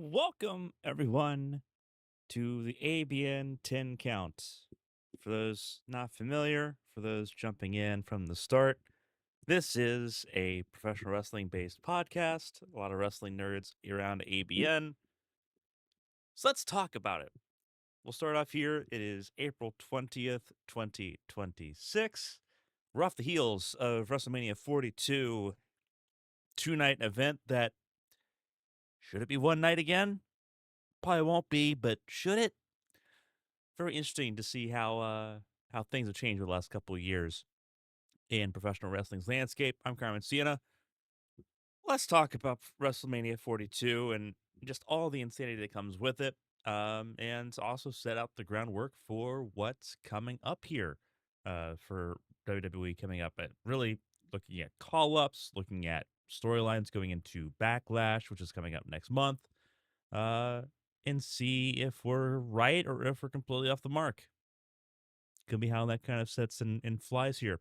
Welcome, everyone, to the ABN 10 count. For those not familiar, for those jumping in from the start, this is a professional wrestling based podcast. A lot of wrestling nerds around ABN. So let's talk about it. We'll start off here. It is April 20th, 2026. We're off the heels of WrestleMania 42, two-night event that should it be one night again? Probably won't be, but should it? Very interesting to see how things have changed over the last couple of years in professional wrestling's landscape. I'm Carmen Sienna. Let's talk about WrestleMania 42 and just all the insanity that comes with it, and also set out the groundwork for what's coming up here for WWE coming up. At really looking at call ups, looking at storylines going into Backlash, which is coming up next month, uh, and see if we're right or if we're completely off the mark. Gonna be how that kind of sets and flies here.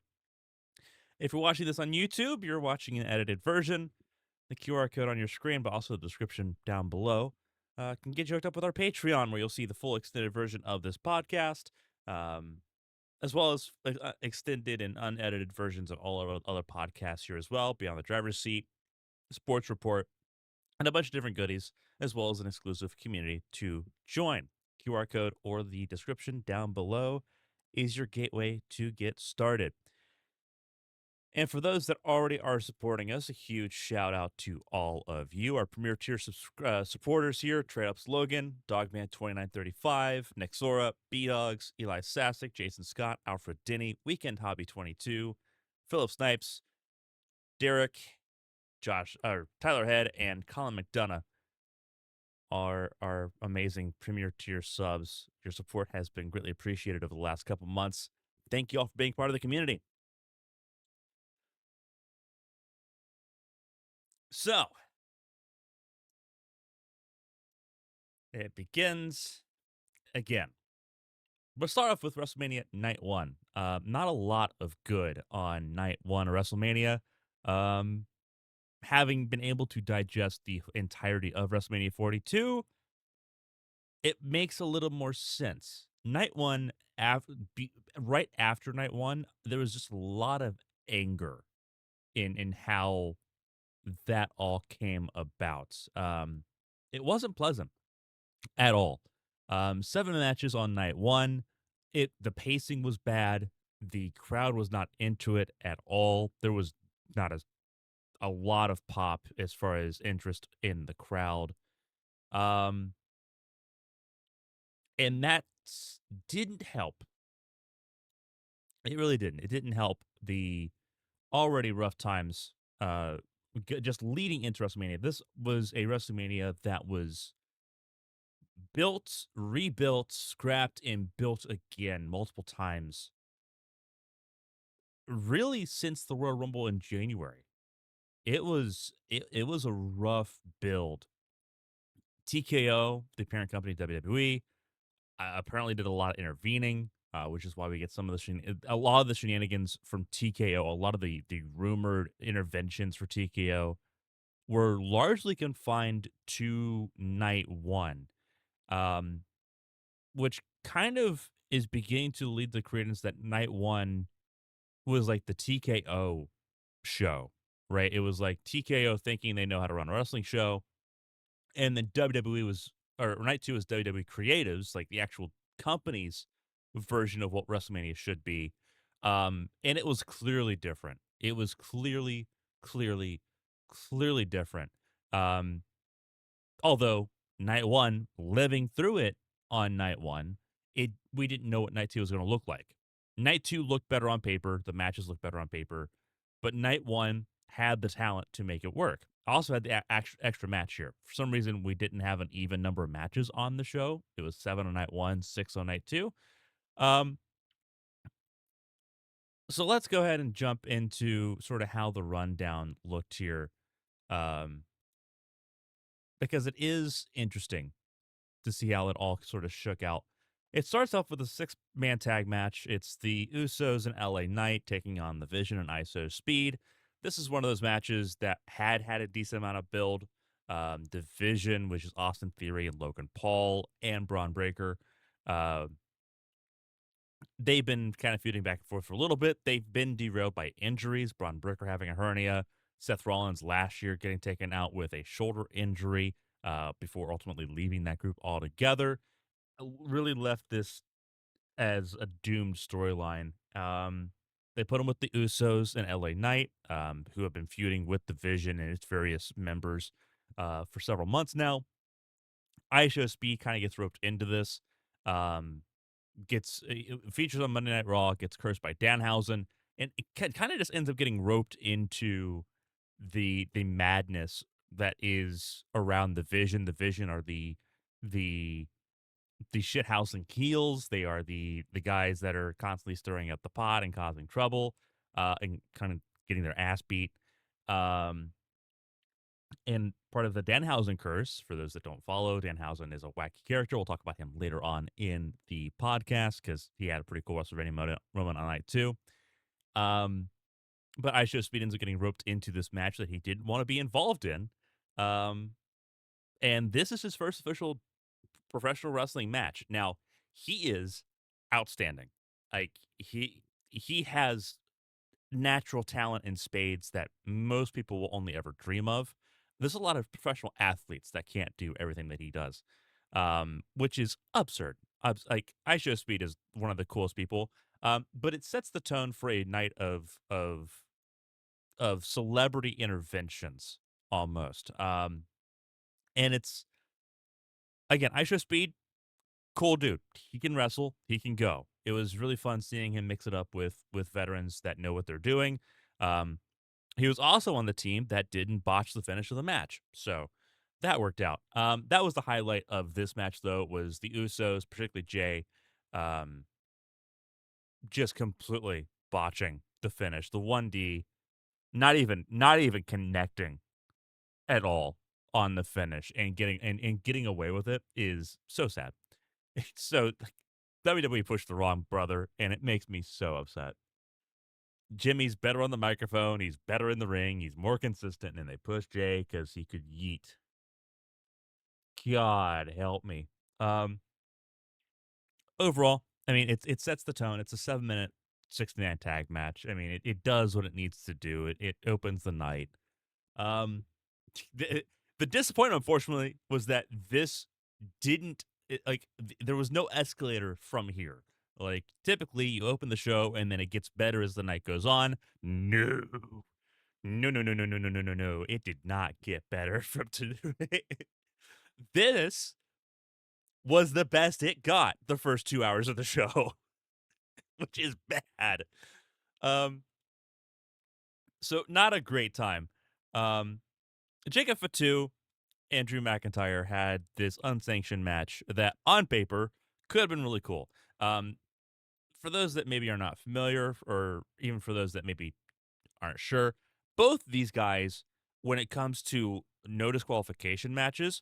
If you're watching this on YouTube, you're watching an edited version. The QR code on your screen, but also the description down below, can get you hooked up with our Patreon, where you'll see the full extended version of this podcast, um, as well as extended and unedited versions of all our other podcasts here as well, Beyond the Driver's Seat, Sports Report, and a bunch of different goodies, as well as an exclusive community to join. QR code or the description down below is your gateway to get started. And for those that already are supporting us, a huge shout out to all of you. Our premier tier supporters here: Trade Ups Logan, Dogman2935, Nexora, B Dogs, Eli Sassick, Jason Scott, Alfred Denny, Weekend Hobby 22, Philip Snipes, Derek, Tyler Head, and Colin McDonough are our amazing premier tier subs. Your support has been greatly appreciated over the last couple months. Thank you all for being part of the community. So, it begins again. We'll start off with WrestleMania Night 1. Not a lot of good on Night 1 of WrestleMania. Um, Having been able to digest the entirety of WrestleMania 42, it makes a little more sense. Night 1, right after Night 1, there was just a lot of anger in how that all came about. It wasn't pleasant at all. Seven matches on night one. The pacing was bad. The crowd was not into it at all. There was not a lot of pop as far as interest in the crowd. Um, and that didn't help. It really didn't. It didn't help the already rough times just leading into WrestleMania. This was a WrestleMania that was built, rebuilt, scrapped, and built again multiple times. Really, since the Royal Rumble in January, it was a rough build. TKO, the parent company WWE, apparently did a lot of intervening, which is why we get some of the a lot of the shenanigans from TKO. A lot of the rumored interventions for TKO were largely confined to night one. Um, which kind of is beginning to lead the credence that night one was like the TKO show, right? It was like TKO thinking they know how to run a wrestling show, and then WWE was, or night two was WWE Creatives, like the actual company's version of what WrestleMania should be. And it was clearly different. It was clearly, clearly different. Um, Although night one, living through it on night one, we didn't know what night two was going to look like. Night two looked better on paper. The matches looked better on paper, but night one had the talent to make it work. Also had the extra match here. For some reason, we didn't have an even number of matches on the show. It was 7 on night one, 6 on night two. Um, so let's go ahead and jump into sort of how the rundown looked here, um, because it is interesting to see how it all sort of shook out. It starts off with a six-man tag match. It's the Usos and LA Knight taking on the Vision and ISO Speed. This is one of those matches that had a decent amount of build. Division, which is Austin Theory and Logan Paul and Braun Breaker. Uh, they've been kind of feuding back and forth for a little bit. They've been derailed by injuries. Braun Breaker having a hernia. Seth Rollins last year getting taken out with a shoulder injury before ultimately leaving that group altogether. Really left this as a doomed storyline. They put him with the Usos and LA Knight, who have been feuding with Division and its various members for several months now. ISOSP kind of gets roped into this. Um, gets features on Monday Night Raw, gets cursed by Danhausen, and it kind of just ends up getting roped into the madness that is around the Vision. The Vision are the the shithousing heels. They are the guys that are constantly stirring up the pot and causing trouble, and kind of getting their ass beat. Um, and part of the Danhausen curse, for those that don't follow, Danhausen is a wacky character. We'll talk about him later on in the podcast because he had a pretty cool WrestleMania moment on night two. Um, but Aisha Speed ends up getting roped into this match that he didn't want to be involved in. Um, and this is his first official professional wrestling match. Now, he is outstanding. Like he has natural talent in spades that most people will only ever dream of. There's a lot of professional athletes that can't do everything that he does, which is absurd. Like Aisha Speed is one of the coolest people, but it sets the tone for a night of celebrity interventions almost. And it's again Aisha Speed, cool dude. He can wrestle. He can go. It was really fun seeing him mix it up with veterans that know what they're doing. Um, He was also on the team that didn't botch the finish of the match. So that worked out. That was the highlight of this match, though, was the Usos, particularly Jay, um, just completely botching the finish. The 1D, not even connecting at all on the finish and getting away with it is so sad. So WWE pushed the wrong brother, and it makes me so upset. Jimmy's better on the microphone. He's better in the ring. He's more consistent. And they pushed Jay because he could yeet. God help me. Um, Overall, I mean, it sets the tone. It's a 7 minute, 69 tag match. I mean, it does what it needs to do. It opens the night. Um, the, the disappointment, unfortunately, was that this didn't there was no escalator from here. Like typically, you open the show and then it gets better as the night goes on. No, no, no, no, no, no, no, no, no, no. It did not get better from today. This was the best it got the first 2 hours of the show, which is bad. Um, so not a great time. Um, Jacob Fatu and Drew McIntyre had this unsanctioned match that on paper could have been really cool. For those that maybe are not familiar, or even for those that maybe aren't sure, both these guys, when it comes to no disqualification matches,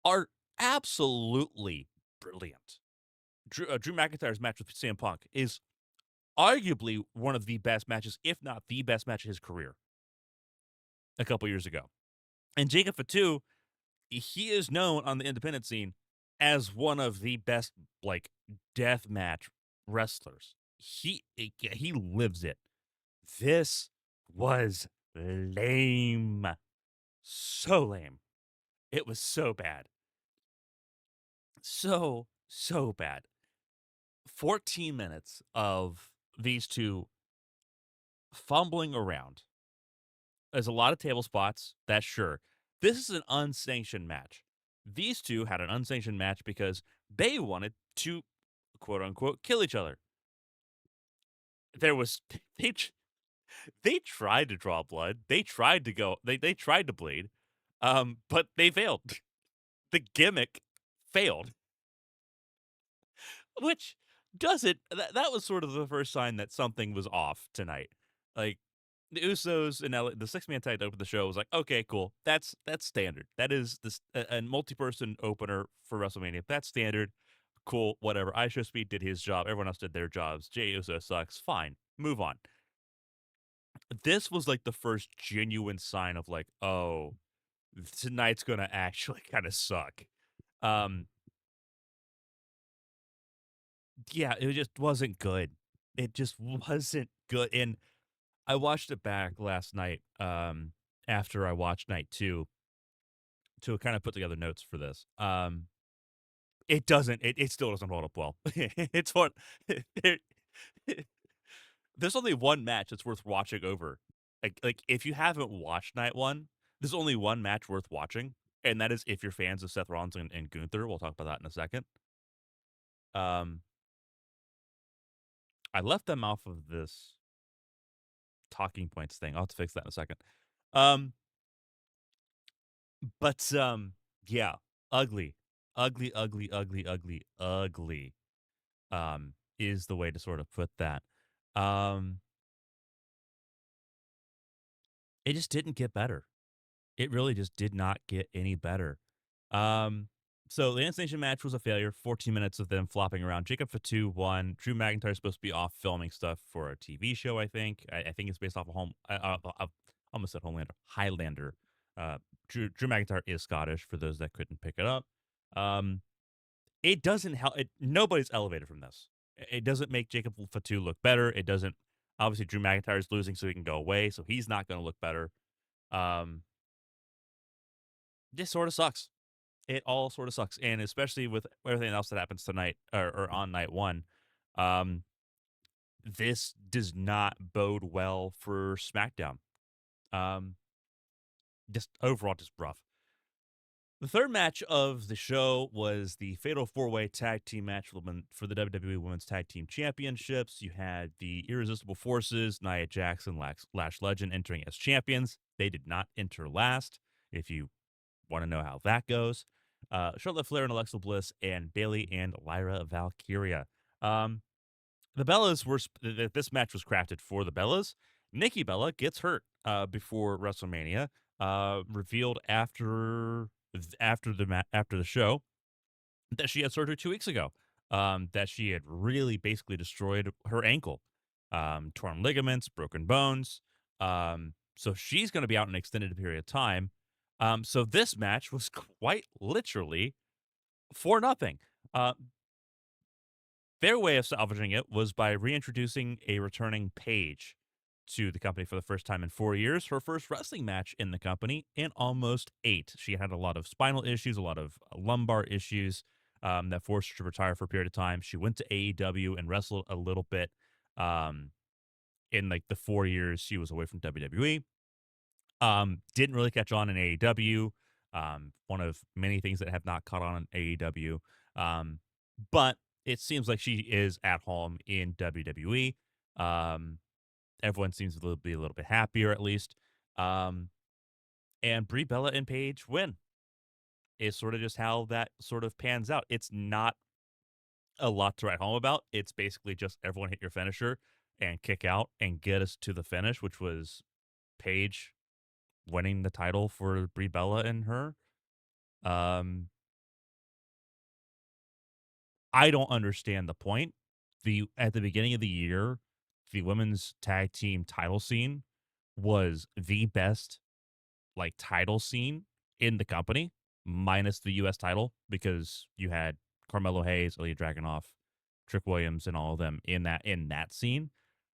are absolutely brilliant. Drew McIntyre's match with CM Punk is arguably one of the best matches, if not the best match of his career, a couple years ago. And Jacob Fatu, he is known on the independent scene as one of the best like death match wrestlers. He lives it. This was lame. So lame. It was so bad. So bad. 14 minutes of these two fumbling around. There's a lot of table spots, that's sure. This is an unsanctioned match. These two had an unsanctioned match because they wanted to, quote unquote, kill each other. There was, they, they tried to draw blood. They tried to go, they tried to bleed, but they failed. The gimmick failed, which doesn't, that was sort of the first sign that something was off tonight. Like, the Usos and the six-man tag to open the show was like, okay, cool. That's standard. That is this a multi-person opener for WrestleMania. That's standard. Cool, whatever. ISO Speed did his job. Everyone else did their jobs. Jey Uso sucks. Fine. Move on. This was like the first genuine sign of like, oh, tonight's gonna actually kind of suck. Um, yeah, it just wasn't good. It just wasn't good. And I watched it back last night, after I watched night two to kind of put together notes for this. It still doesn't hold up well. It's what it, there's only one match that's worth watching over. Like if you haven't watched night one, there's only one match worth watching, and that is if you're fans of Seth Rollins and Gunther. We'll talk about that in a second. Um, I left them off of this talking points thing. I'll have to fix that in a second. Um, but yeah, ugly, ugly, ugly, ugly, ugly, ugly. Is the way to sort of put that. Um, it just didn't get better. It really just did not get any better. Um, so the Dance Nation match was a failure. 14 minutes of them flopping around. Jacob Fatu won. Drew McIntyre is supposed to be off filming stuff for a TV show. I think. I think it's based off of almost said Homelander, Highlander. Drew McIntyre is Scottish. For those that couldn't pick it up, um, it doesn't help. Nobody's elevated from this. It doesn't make Jacob Fatu look better. It doesn't. Obviously, Drew McIntyre is losing, so he can go away. So he's not going to look better. Um, this sort of sucks. It all sort of sucks, and especially with everything else that happens tonight or on night one, um, this does not bode well for SmackDown. Um, just overall, just rough. The third match of the show was the Fatal 4-Way Tag Team match for the WWE Women's Tag Team Championships. You had the Irresistible Forces, Nia Jackson, Lash Legend entering as champions. They did not enter last. If you want to know how that goes, Charlotte Flair and Alexa Bliss, and Bayley and Lyra Valkyria. Um, the Bellas were this match was crafted for the Bellas. Nikki Bella gets hurt before WrestleMania. Revealed after the show that she had surgery 2 weeks ago. That she had really basically destroyed her ankle, torn ligaments, broken bones. So she's going to be out an extended period of time. So this match was quite literally for nothing. Uh, their way of salvaging it was by reintroducing a returning Paige to the company for the first time in 4 years. Her first wrestling match in the company in almost 8. She had a lot of spinal issues, a lot of lumbar issues that forced her to retire for a period of time. She went to AEW and wrestled a little bit in like the 4 years she was away from WWE. Didn't really catch on in AEW. One of many things that have not caught on in AEW. But it seems like she is at home in WWE. Um, Everyone seems to be a little bit happier, at least. Um, and Brie Bella and Paige win. Is sort of just how that sort of pans out. It's not a lot to write home about. It's basically just everyone hit your finisher and kick out and get us to the finish, which was Paige winning the title for Brie Bella and her. Um, I don't understand the point. At the beginning of the year, the women's tag team title scene was the best like title scene in the company, minus the U.S. title, because you had Carmelo Hayes, Ilya Dragunov, Trick Williams, and all of them in that scene.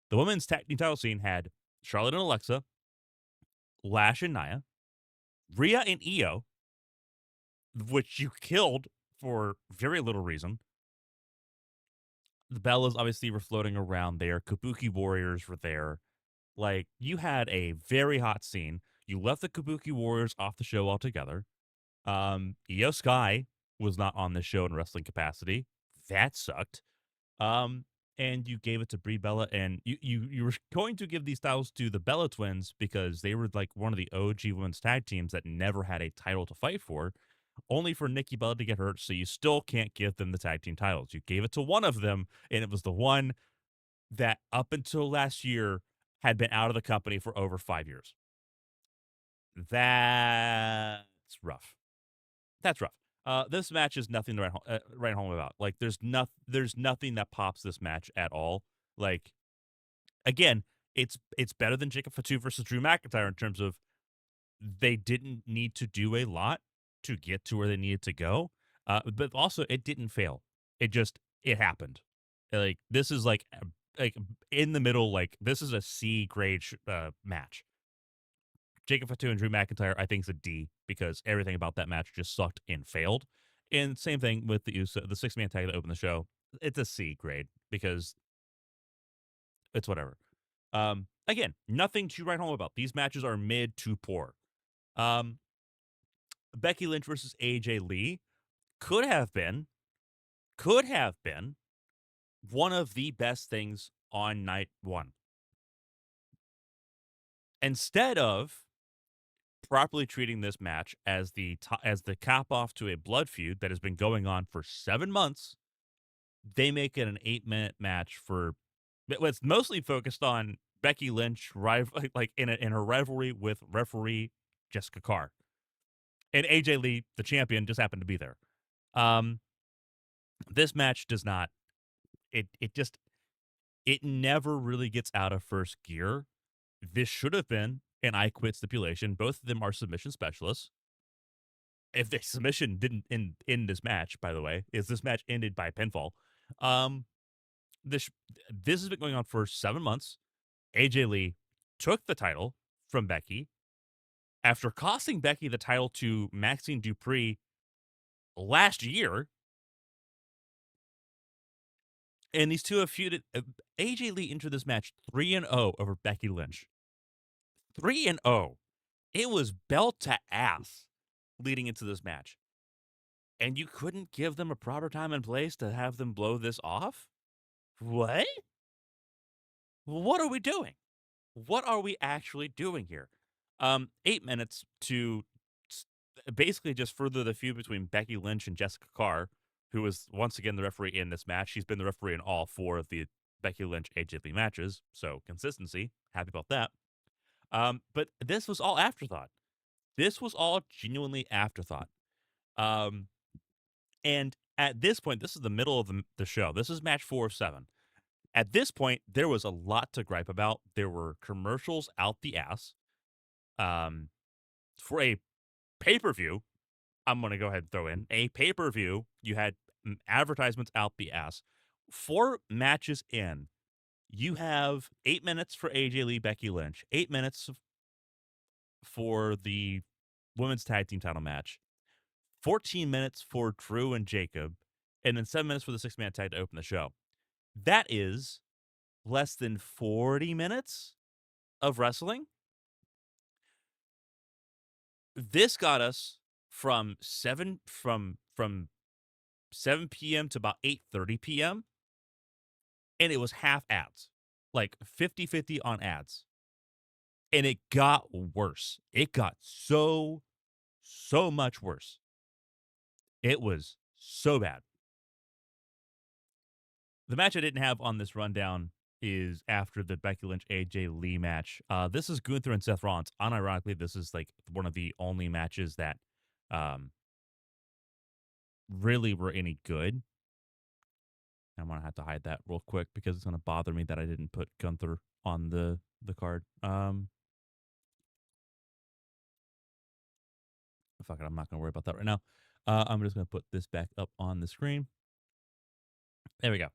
The women's tag team title scene had Charlotte and Alexa, Lash and Nia, Rhea and Io, which you killed for very little reason. The Bellas obviously were floating around there. Kabuki Warriors were there. Like, you had a very hot scene. You left the Kabuki Warriors off the show altogether. Io Sky was not on the show in wrestling capacity. That sucked. Um, and you gave it to Brie Bella, and you were going to give these titles to the Bella Twins because they were like one of the OG women's tag teams that never had a title to fight for, only for Nikki Bella to get hurt. So you still can't give them the tag team titles. You gave it to one of them, and it was the one that up until last year had been out of the company for over 5 years. That's rough. That's rough. This match is nothing to write home about. Like, there's nothing that pops this match at all. Like, again, it's better than Jacob Fatu versus Drew McIntyre in terms of they didn't need to do a lot to get to where they needed to go. But also, it didn't fail. It happened. Like this is like in the middle. Like this is a C grade match. Jacob Fatu and Drew McIntyre, I think, is a D because everything about that match just sucked and failed. And same thing with the 6-man tag that opened the show. It's a C grade because it's whatever. Again, nothing to write home about. These matches are mid to poor. Um, Becky Lynch versus AJ Lee could have been, could have been one of the best things on night one. Instead of properly treating this match as the cap off to a blood feud that has been going on for 7 months, they make it an 8-minute match for it's mostly focused on Becky Lynch like in her rivalry with referee Jessica Carr. And AJ Lee, the champion, just happened to be there. Um, this match does not. It never really gets out of first gear. This should have been an I quit stipulation. Both of them are submission specialists. If the submission didn't end this match, by the way, is this match ended by pinfall. Um, this this has been going on for 7 months. AJ Lee took the title from Becky after costing Becky the title to Maxine Dupree last year. And these two have feuded. AJ Lee entered this match 3-0 over Becky Lynch. 3-0. It was belt to ass leading into this match. And you couldn't give them a proper time and place to have them blow this off? What? What are we doing? What are we actually doing here? 8 minutes to basically just further the feud between Becky Lynch and Jessica Carr, who was once again the referee in this match. She's been the referee in all 4 of the Becky Lynch AJ Lee matches, so consistency. Happy about that. But this was all afterthought. This was all genuinely afterthought. Um, and at this point, this is the middle of the show. This is match 4 of 7. At this point, there was a lot to gripe about. There were commercials out the ass. For a pay-per-view, I'm going to go ahead and throw in a pay-per-view. You had advertisements out the ass. 4 matches in, you have 8 minutes for AJ Lee, Becky Lynch, 8 minutes for the women's tag team title match, 14 minutes for Drew and Jacob, and then 7 minutes for the 6-man tag to open the show. That is less than 40 minutes of wrestling. This got us from 7 p.m. to about 8:30 p.m. and it was half ads. Like 50-50 on ads. And it got worse. It got so much worse. It was so bad. The match I didn't have on this rundown is after the Becky Lynch AJ Lee match. This is Gunther and Seth Rollins. Unironically, this is like one of the only matches that really were any good. I'm gonna have to hide that real quick because it's gonna bother me that I didn't put Gunther on the card. Fuck it, I'm not gonna worry about that right now. I'm just gonna put this back up on the screen. There we go.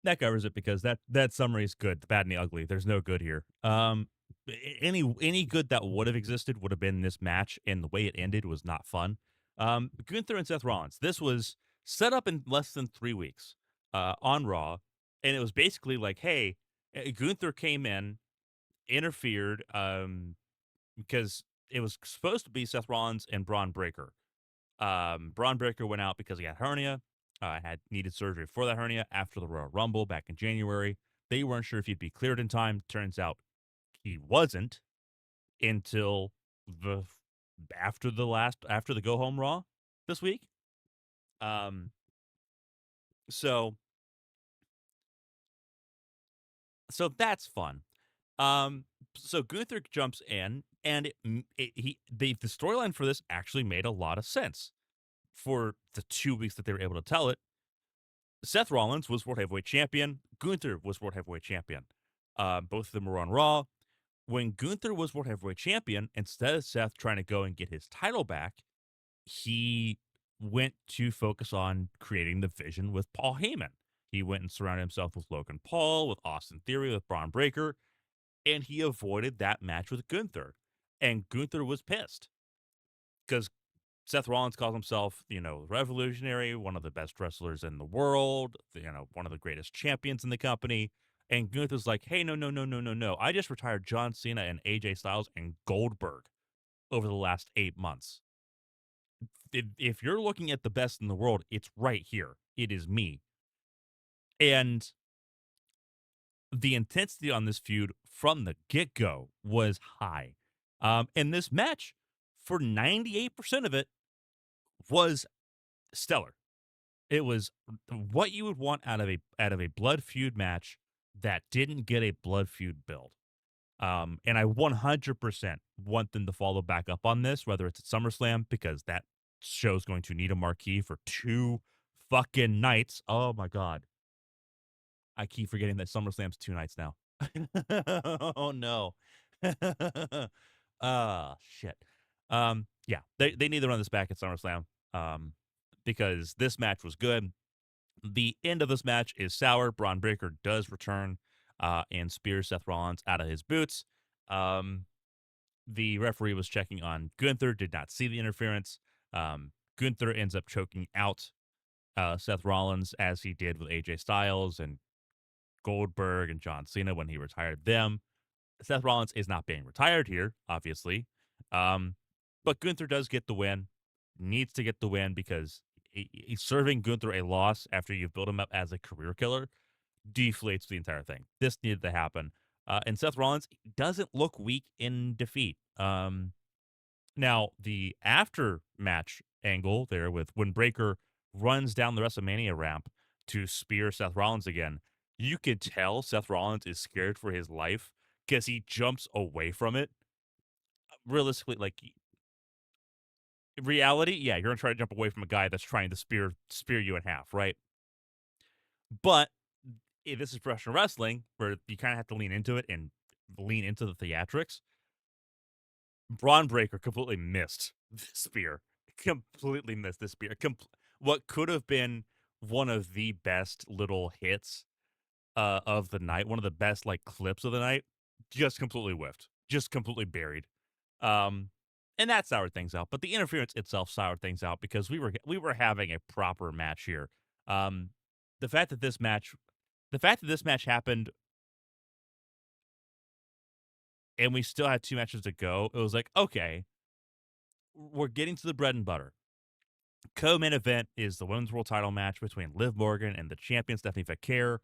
That covers it because that summary is good, the bad and the ugly. There's no good here. Any good that would have existed would have been this match, and the way it ended was not fun. Gunther and Seth Rollins. This was set up in less than 3 weeks on Raw, and it was basically like, hey, Gunther came in, interfered because it was supposed to be Seth Rollins and Braun Breaker. Braun Breaker went out because he had hernia. Had needed surgery for that hernia after the Royal Rumble back in January. They weren't sure if he'd be cleared in time. Turns out he wasn't until after the go home Raw this week. So that's fun. So Gunther jumps in, and the storyline for this actually made a lot of sense for the 2 weeks that they were able to tell it. Seth Rollins was World Heavyweight Champion. Gunther was World Heavyweight Champion. Both of them were on Raw. when Gunther was World Heavyweight Champion, instead of Seth trying to go and get his title back, he went to focus on creating the vision with Paul Heyman. He went and surrounded himself with Logan Paul, with Austin Theory, with Braun Breaker, and he avoided that match with Gunther. And Gunther was pissed because Seth Rollins calls himself, revolutionary, one of the best wrestlers in the world, one of the greatest champions in the company. And Gunther's like, hey, no, no, no, no, no, no. I just retired John Cena and AJ Styles and Goldberg over the last 8 months. If you're looking at the best in the world, it's right here. It is me. And the intensity on this feud from the get-go was high. And this match, for 98% of it, was stellar. It was what you would want out of a blood feud match that didn't get a blood feud build. And I 100% want them to follow back up on this, whether it's at SummerSlam, because that show's going to need a marquee for 2 fucking nights. Oh my God. I keep forgetting that SummerSlam's 2 nights now. Oh no. Shit. Yeah, they need to run this back at SummerSlam. Because this match was good. The end of this match is sour. Braun Breaker does return and spears Seth Rollins out of his boots. The referee was checking on Gunther, did not see the interference. Gunther ends up choking out Seth Rollins, as he did with AJ Styles and Goldberg and John Cena when he retired them. Seth Rollins is not being retired here, obviously. But Gunther does get the win, needs to get the win because serving Gunther a loss after you've built him up as a career killer deflates the entire thing. This needed to happen. And Seth Rollins doesn't look weak in defeat. Now, the after match angle there with when Breaker runs down the WrestleMania ramp to spear Seth Rollins again, you could tell Seth Rollins is scared for his life because he jumps away from it. Realistically, like reality, yeah, you're gonna try to jump away from a guy that's trying to spear you in half, right? But if this is professional wrestling, where you kind of have to lean into it and lean into the theatrics, Braun Breaker completely missed the spear. Completely missed the spear. What could have been one of the best little hits of the night, one of the best like clips of the night, just completely whiffed, just completely buried. Um, and that soured things out. But the interference itself soured things out because we were having a proper match here. Um, the fact that this match, the fact that this match happened and we still had 2 matches to go, it was like, okay, we're getting to the bread and butter. Co-main event is the women's world title match between Liv Morgan and the champion Stephanie Vaquer.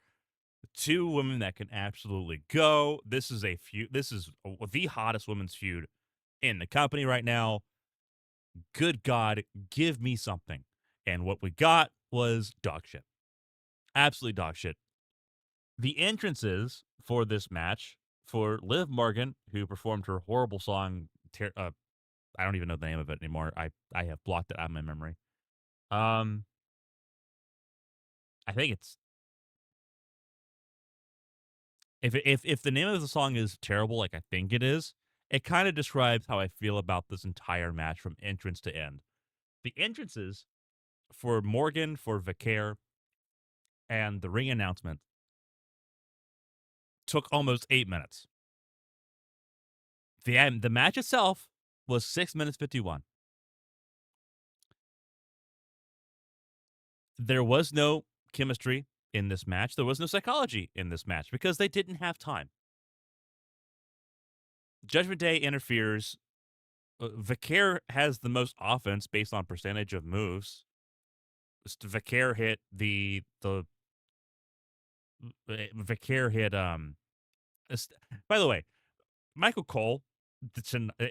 2 women that can absolutely go. This is a feud. This is the hottest women's feud in the company right now. Good God, give me something. And what we got was dog shit. Absolutely dog shit. The entrances for this match for Liv Morgan, who performed her horrible song, I don't even know the name of it anymore. I have blocked it out of my memory. I think it's if the name of the song is terrible, like I think it is, it kind of describes how I feel about this entire match from entrance to end. The entrances for Morgan, for Vaquer, and the ring announcement took almost 8 minutes. The match itself was 6 minutes 51. There was no chemistry in this match. There was no psychology in this match because they didn't have time. Judgment Day interferes. Vaquer has the most offense based on percentage of moves. Vaquer hit Vaquer hit by the way, Michael Cole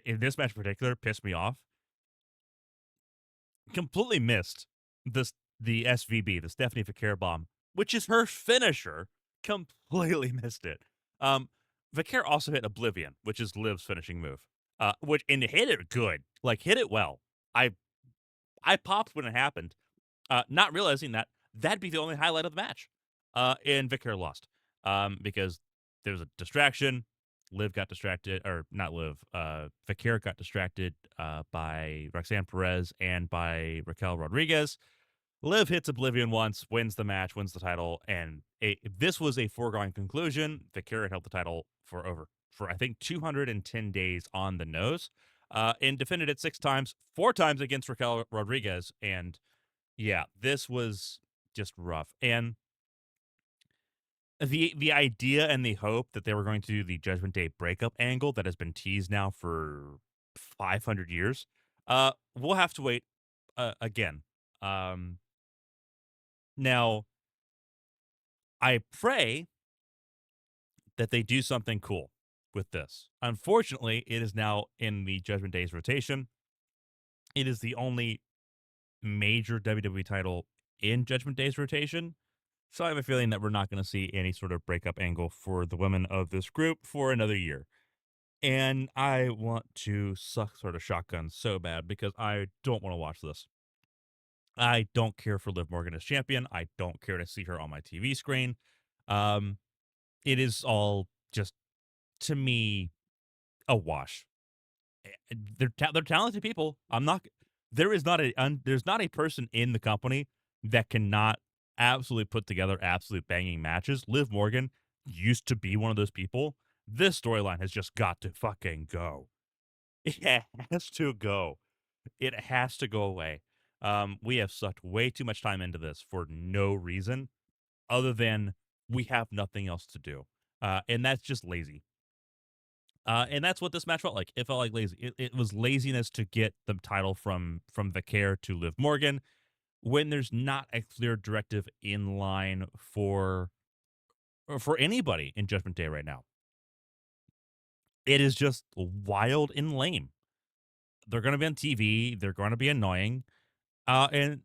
in this match in particular pissed me off. Completely missed the SVB, the Stephanie Vaquer bomb, which is her finisher. Completely missed it. Vaquer also hit Oblivion, which is Liv's finishing move. Which and hit it good, like hit it well. I popped when it happened, not realizing that that'd be the only highlight of the match. And Vaquer lost because there was a distraction. Liv got distracted, or not Liv, Vaquer got distracted by Roxanne Perez and by Raquel Rodriguez. Liv hits Oblivion once, wins the match, wins the title, and this was a foregone conclusion. Vaquer had held the title for I think 210 days on the nose, and defended it 6 times, 4 times against Raquel Rodriguez, and yeah, this was just rough. And the idea and the hope that they were going to do the Judgment Day breakup angle that has been teased now for 500 years, we'll have to wait again. Um, Now, I pray that they do something cool with this. Unfortunately, it is now in the Judgment Day's rotation. It is the only major WWE title in Judgment Day's rotation. So I have a feeling that we're not going to see any sort of breakup angle for the women of this group for another year. And I want to suck sort of shotgun so bad because I don't want to watch this. I don't care for Liv Morgan as champion. I don't care to see her on my TV screen. Um, it is all just, to me, a wash. They're talented people. I'm not. There is not there's not a person in the company that cannot absolutely put together absolute banging matches. Liv Morgan used to be one of those people. This storyline has just got to fucking go. It has to go. It has to go away. We have sucked way too much time into this for no reason other than we have nothing else to do. And that's just lazy. And that's what this match felt like. It felt like lazy. It was laziness to get the title from Vaquer to Liv Morgan when there's not a clear directive in line for anybody in Judgment Day right now. It is just wild and lame. They're going to be on TV. They're going to be annoying. And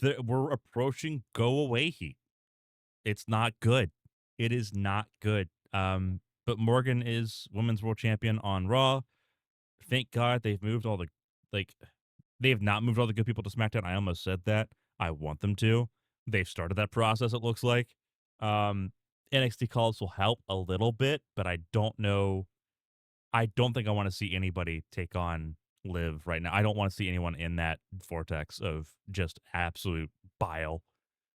we're approaching go away heat. It's not good. It is not good. But Morgan is women's world champion on Raw. Thank God they've moved all the like they have not moved all the good people to SmackDown. I almost said that. I want them to. They've started that process, it looks like. Um, NXT calls will help a little bit, but I don't know. I don't think I want to see anybody take on Liv right now. I don't want to see anyone in that vortex of just absolute bile.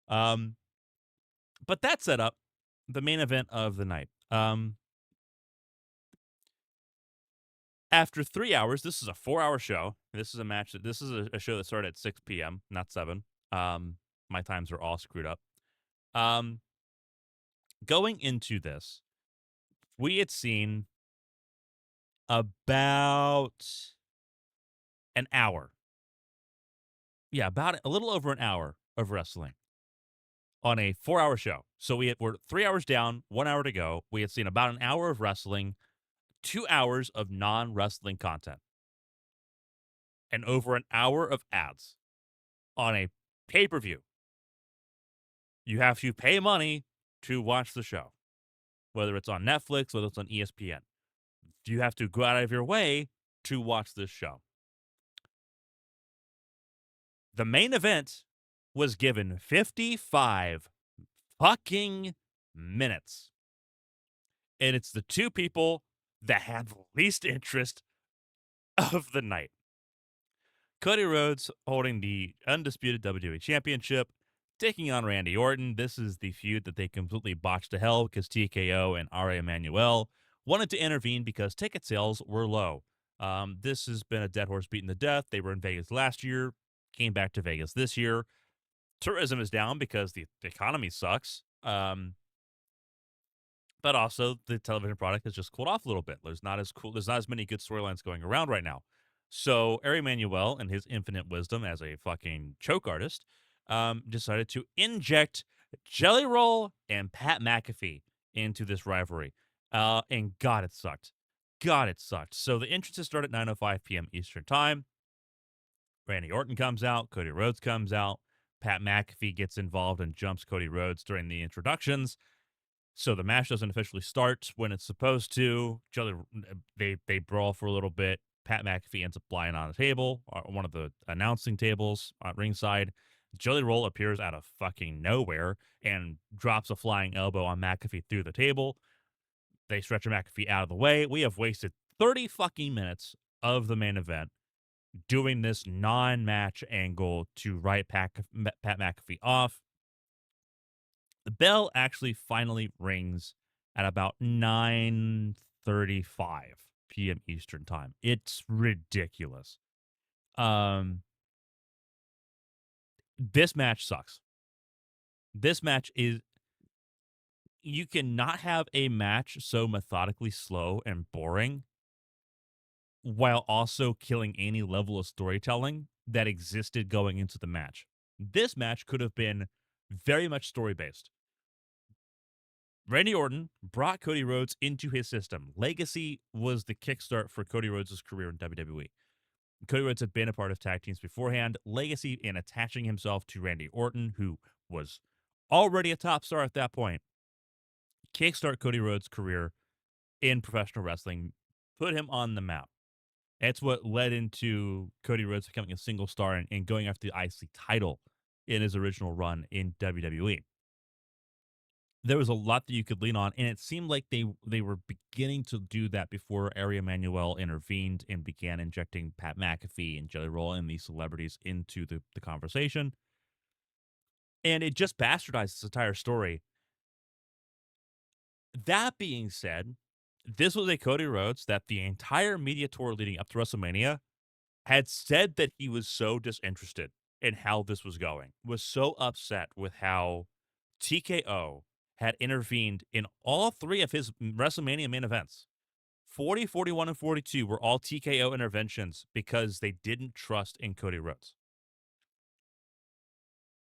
Um, but that set up the main event of the night. After 3 hours, this is a 4-hour show. This is a match that this is a show that started at 6 p.m., not 7. My times are all screwed up. Going into this, we had seen about an hour. Yeah, about a little over an hour of wrestling on a 4-hour show. So we're 3 hours down, 1 hour to go. We had seen about an hour of wrestling, 2 hours of non-wrestling content, and over an hour of ads on a pay-per-view. You have to pay money to watch the show, whether it's on Netflix, whether it's on ESPN. You have to go out of your way to watch this show. The main event was given 55 fucking minutes. And it's the two people that had the least interest of the night. Cody Rhodes holding the undisputed WWE Championship, taking on Randy Orton. This is the feud that they completely botched to hell because TKO and Ari Emanuel wanted to intervene because ticket sales were low. This has been a dead horse beaten to death. They were in Vegas last year, came back to Vegas this year. Tourism is down because the economy sucks. But also the television product has just cooled off a little bit. There's not as many good storylines going around right now. So Ari Emanuel, in his infinite wisdom as a fucking choke artist, decided to inject Jelly Roll and Pat McAfee into this rivalry. And God, it sucked. God, it sucked. So the entrances start at 9:05 p.m. Eastern Time. Randy Orton comes out. Cody Rhodes comes out. Pat McAfee gets involved and jumps Cody Rhodes during the introductions. So the match doesn't officially start when it's supposed to. They brawl for a little bit. Pat McAfee ends up lying on the table, one of the announcing tables at ringside. Jelly Roll appears out of fucking nowhere and drops a flying elbow on McAfee through the table. They stretch McAfee out of the way. We have wasted 30 fucking minutes of the main event doing this non-match angle to write Pat McAfee off. The bell actually finally rings at about 9:35 p.m. Eastern time. It's ridiculous. Um, this match sucks. This match is you cannot have a match so methodically slow and boring while also killing any level of storytelling that existed going into the match. This match could have been very much story based. Randy Orton brought Cody Rhodes into his system. Legacy was the kickstart for Cody Rhodes' career in WWE. Cody Rhodes had been a part of tag teams beforehand. Legacy, in attaching himself to Randy Orton, who was already a top star at that point, kickstart Cody Rhodes' career in professional wrestling, put him on the map. That's what led into Cody Rhodes becoming a single star and going after the IC title in his original run in WWE. There was a lot that you could lean on, and it seemed like they were beginning to do that before Ari Emanuel intervened and began injecting Pat McAfee and Jelly Roll and these celebrities into the conversation. And it just bastardized this entire story. That being said, this was a Cody Rhodes that the entire media tour leading up to WrestleMania had said that he was so disinterested in how this was going, was so upset with how TKO had intervened in all three of his WrestleMania main events. 40, 41, and 42 were all TKO interventions because they didn't trust in Cody Rhodes.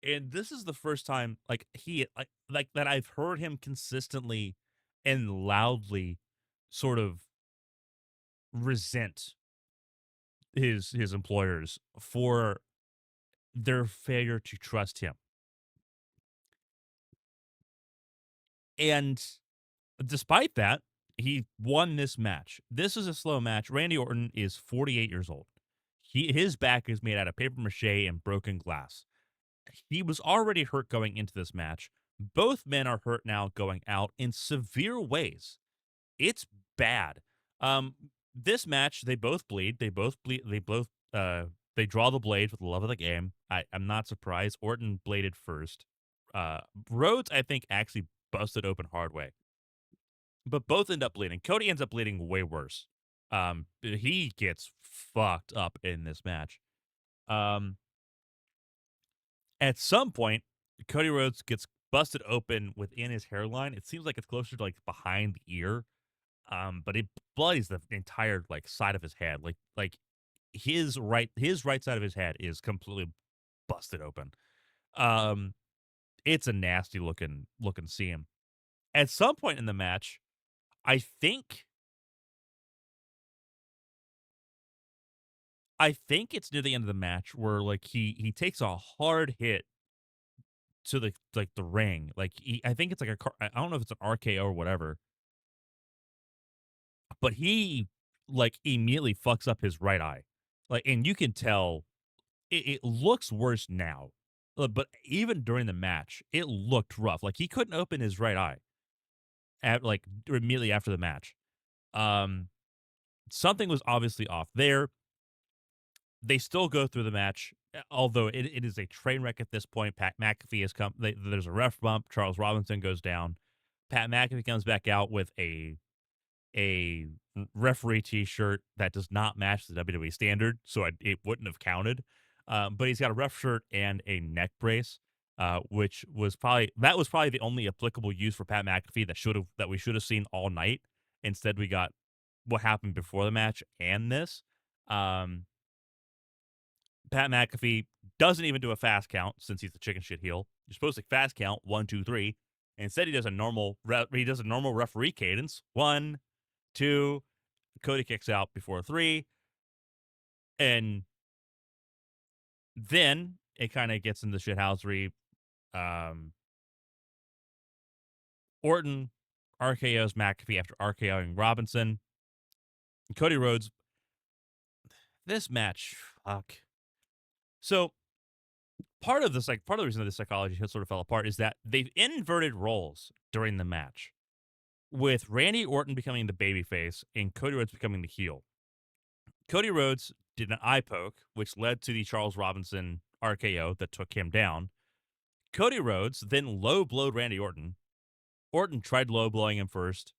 And this is the first time like that I've heard him consistently and loudly sort of resent his employers for their failure to trust him. And despite that, he won this match. This is a slow match. Randy Orton is 48 years old. His back is made out of paper mache and broken glass. He was already hurt going into this match. Both men are hurt now going out in severe ways. It's bad. Um, this match, they both bleed. They both bleed. They draw the blade for the love of the game. I'm not surprised. Orton bladed first. Rhodes, I think, actually busted open hard way. But both end up bleeding. Cody ends up bleeding way worse. He gets fucked up in this match. Um, at some point, Cody Rhodes gets busted open within his hairline. It seems like it's closer to like behind the ear. But it bloodies the entire like side of his head. Like his right side of his head is completely busted open. Um, it's a nasty looking scene. At some point in the match, I think I think it's near the end of the match where like he takes a hard hit to the ring. I think it's like I don't know if it's an RKO or whatever, but he like immediately fucks up his right eye. Like, and you can tell it looks worse now. But even during the match, it looked rough. Like he couldn't open his right eye like immediately after the match. Um Something was obviously off there. They still go through the match, although it is a train wreck at this point. Pat McAfee has come. There's a ref bump. Charles Robinson goes down. Pat McAfee comes back out with a referee T-shirt that does not match the WWE standard, so it wouldn't have counted. But he's got a ref shirt and a neck brace, which was probably the only applicable use for Pat McAfee that we should have seen all night. Instead, we got what happened before the match and this. Um, Pat McAfee doesn't even do a fast count since he's the chicken shit heel. You're supposed to fast count 1, 2, 3. Instead, he does a normal referee cadence 1, 2. Cody kicks out before 3, and then it kind of gets into shithousery. Um, Orton RKO's McAfee after RKOing Robinson. Cody Rhodes. This match, fuck. So part of the reason that the psychology sort of fell apart is that they've inverted roles during the match. with Randy Orton becoming the babyface and Cody Rhodes becoming the heel. Cody Rhodes did an eye poke, which led to the Charles Robinson RKO that took him down. Cody Rhodes then low blowed Randy Orton. Orton tried low blowing him first.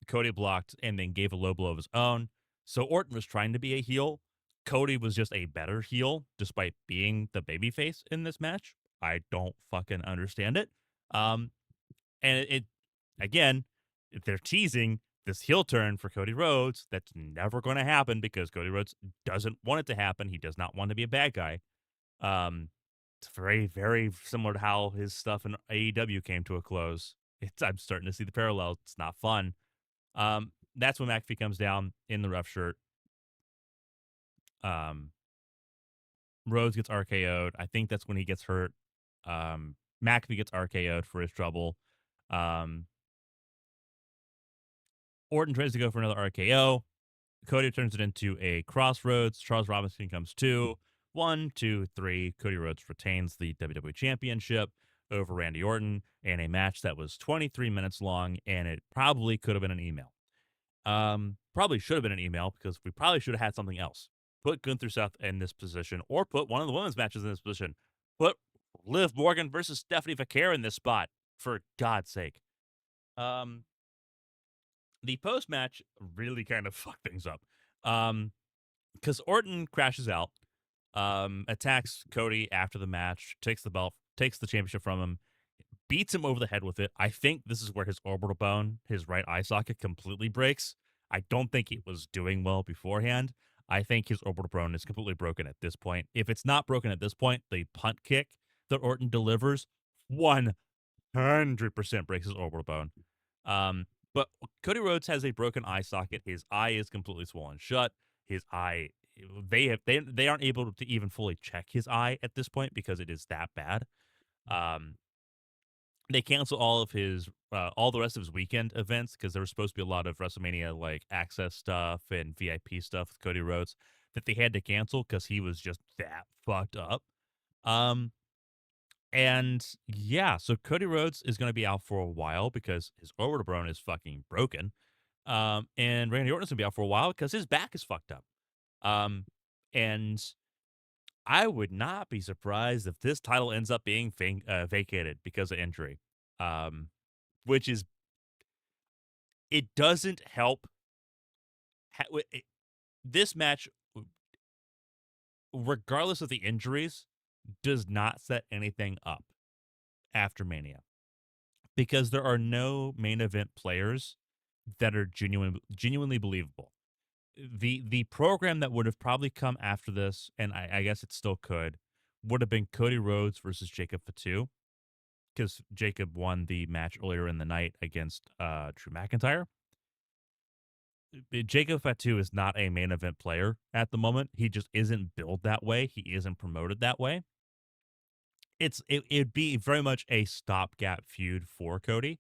Cody blocked and then gave a low blow of his own. So Orton was trying to be a heel. Cody was just a better heel despite being the babyface in this match. I don't fucking understand it. Um, and it again, they're teasing this heel turn for Cody Rhodes. That's never going to happen because Cody Rhodes doesn't want it to happen. He does not want to be a bad guy. Um, it's very, very similar to how his stuff in AEW came to a close. I'm starting to see the parallels. It's not fun. That's when McAfee comes down in the rough shirt. Um, Rhodes gets RKO'd. I think that's when he gets hurt. McAfee gets RKO'd for his trouble. Um, Orton tries to go for another RKO. Cody turns it into a crossroads. Charles Robinson comes two. 1, 2, 3. Cody Rhodes retains the WWE Championship over Randy Orton in a match that was 23 minutes long, and it probably could have been an email. Probably should have been an email because we probably should have had something else. Put Gunther Seth in this position, or put one of the women's matches in this position. Put Liv Morgan versus Stephanie Vaquer in this spot, for God's sake. The post match really kind of fucked things up. Because Orton crashes out, attacks Cody after the match, takes the belt, takes the championship from him, beats him over the head with it. I think this is where his orbital bone, his right eye socket, completely breaks. I don't think it was doing well beforehand. I think his orbital bone is completely broken at this point. If it's not broken at this point, the punt kick that Orton delivers 100% breaks his orbital bone. But Cody Rhodes has a broken eye socket. His eye is completely swollen shut. His eye, they aren't able to even fully check his eye at this point because it is that bad. They cancel all the rest of his weekend events because there was supposed to be a lot of WrestleMania like access stuff and VIP stuff with Cody Rhodes that they had to cancel because he was just that fucked up. And yeah, so Cody Rhodes is going to be out for a while because his orbital bone is fucking broken. And Randy Orton's going to be out for a while because his back is fucked up. And I would not be surprised if this title ends up being vacated because of injury. Which is, it doesn't help. This match, regardless of the injuries, does not set anything up after Mania because there are no main event players that are genuinely believable. The program that would have probably come after this, and I guess it still could, would have been Cody Rhodes versus Jacob Fatu because Jacob won the match earlier in the night against Drew McIntyre. Jacob Fatu is not a main event player at the moment. He just isn't billed that way. He isn't promoted that way. It'd be very much a stopgap feud for Cody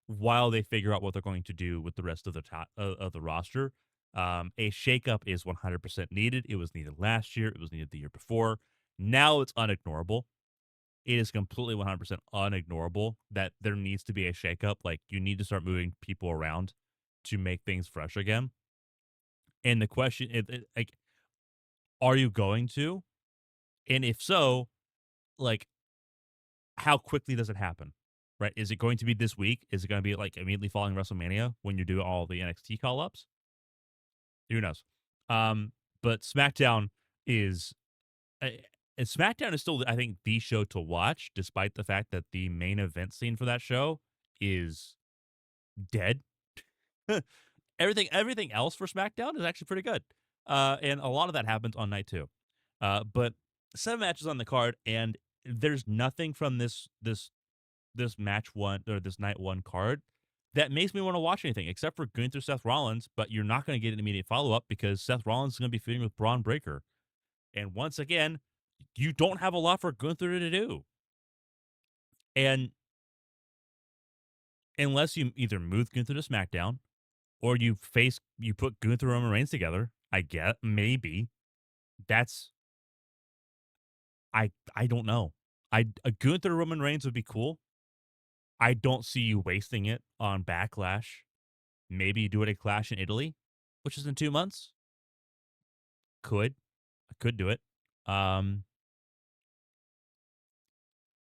while they figure out what they're going to do with the rest of the roster. A shakeup is 100% needed. It was needed last year. It was needed the year before. Now it's unignorable. It is completely 100% unignorable that there needs to be a shakeup. Like, you need to start moving people around to make things fresh again. And the question is, like, are you going to? And if so, like, how quickly does it happen? Right? Is it going to be this week? Is it going to be like immediately following WrestleMania when you do all the NXT call ups? Who knows? But SmackDown is uh, and SmackDown is still, I think, the show to watch, despite the fact that the main event scene for that show is dead. Everything else for SmackDown is actually pretty good, and a lot of that happens on night two. But 7 matches on the card, and there's nothing from this match one or this night one card that makes me want to watch anything except for Gunther Seth Rollins. But you're not going to get an immediate follow up because Seth Rollins is going to be feuding with Braun Breaker, and once again, you don't have a lot for Gunther to do. And unless you either move Gunther to SmackDown or you put Gunther and Roman Reigns together, I get maybe that's I don't know. A Gunther Roman Reigns would be cool. I don't see you wasting it on Backlash Maybe you do it at Clash in Italy, which is in 2 months. I could do it. Um,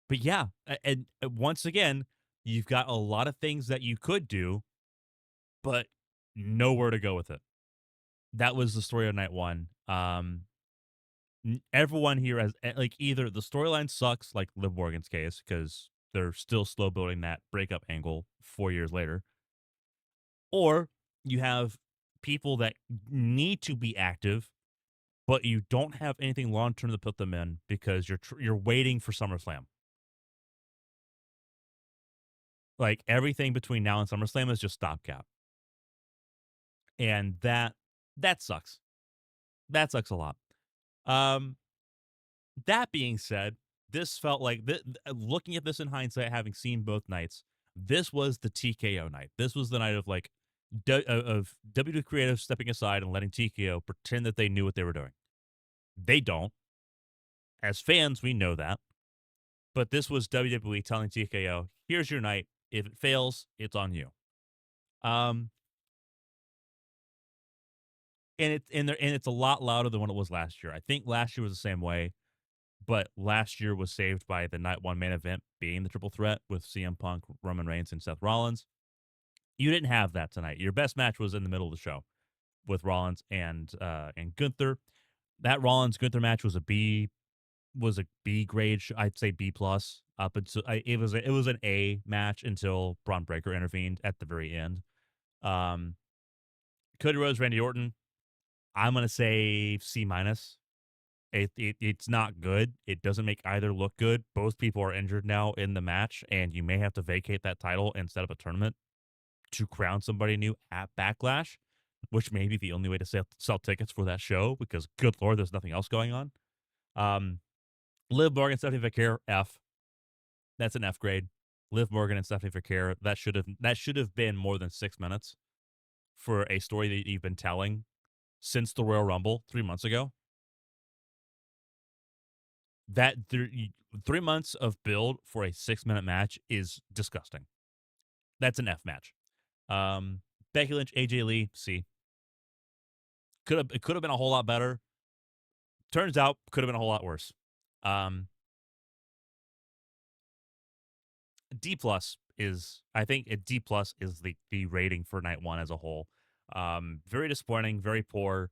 but yeah, and once again, you've got a lot of things that you could do, but nowhere to go with it. That was the story of night one. Everyone here has like either the storyline sucks, like Liv Morgan's case, because they're still slow building that breakup angle 4 years later, or you have people that need to be active, but you don't have anything long term to put them in because you're waiting for SummerSlam. Like everything between now and SummerSlam is just stopgap, and that sucks. That sucks a lot. Um, that being said, this felt like looking at this in hindsight, having seen both nights, this was the TKO night. This was the night of like of WWE Creative stepping aside and letting TKO pretend that they knew what they were doing. They don't. As fans, we know that. But this was WWE telling TKO, "Here's your night. If it fails, it's on you." Um, and it's a lot louder than what it was last year. I think last year was the same way, but last year was saved by the night one main event being the triple threat with CM Punk, Roman Reigns, and Seth Rollins. You didn't have that tonight. Your best match was in the middle of the show with Rollins and Gunther. That Rollins Gunther match was a B grade. I'd say B plus. Up until it was an A match until Braun Breaker intervened at the very end. Cody Rhodes, Randy Orton. I'm gonna say C minus. It's not good. It doesn't make either look good. Both people are injured now in the match, and you may have to vacate that title and set up a tournament to crown somebody new at Backlash, which may be the only way to sell tickets for that show because, good lord, there's nothing else going on. Liv Morgan, Stephanie Vaquer, F. That's an F grade. Liv Morgan and Stephanie Vaquer, that should have been more than 6 minutes for a story that you've been telling since the Royal Rumble 3 months ago. That 3 months of build for a 6 minute match is disgusting. That's an F match. Um, Becky Lynch, AJ Lee, C. It could have been a whole lot better. Turns out, could have been a whole lot worse. D plus is, I think a D plus is the rating for night one as a whole. Very disappointing, very poor,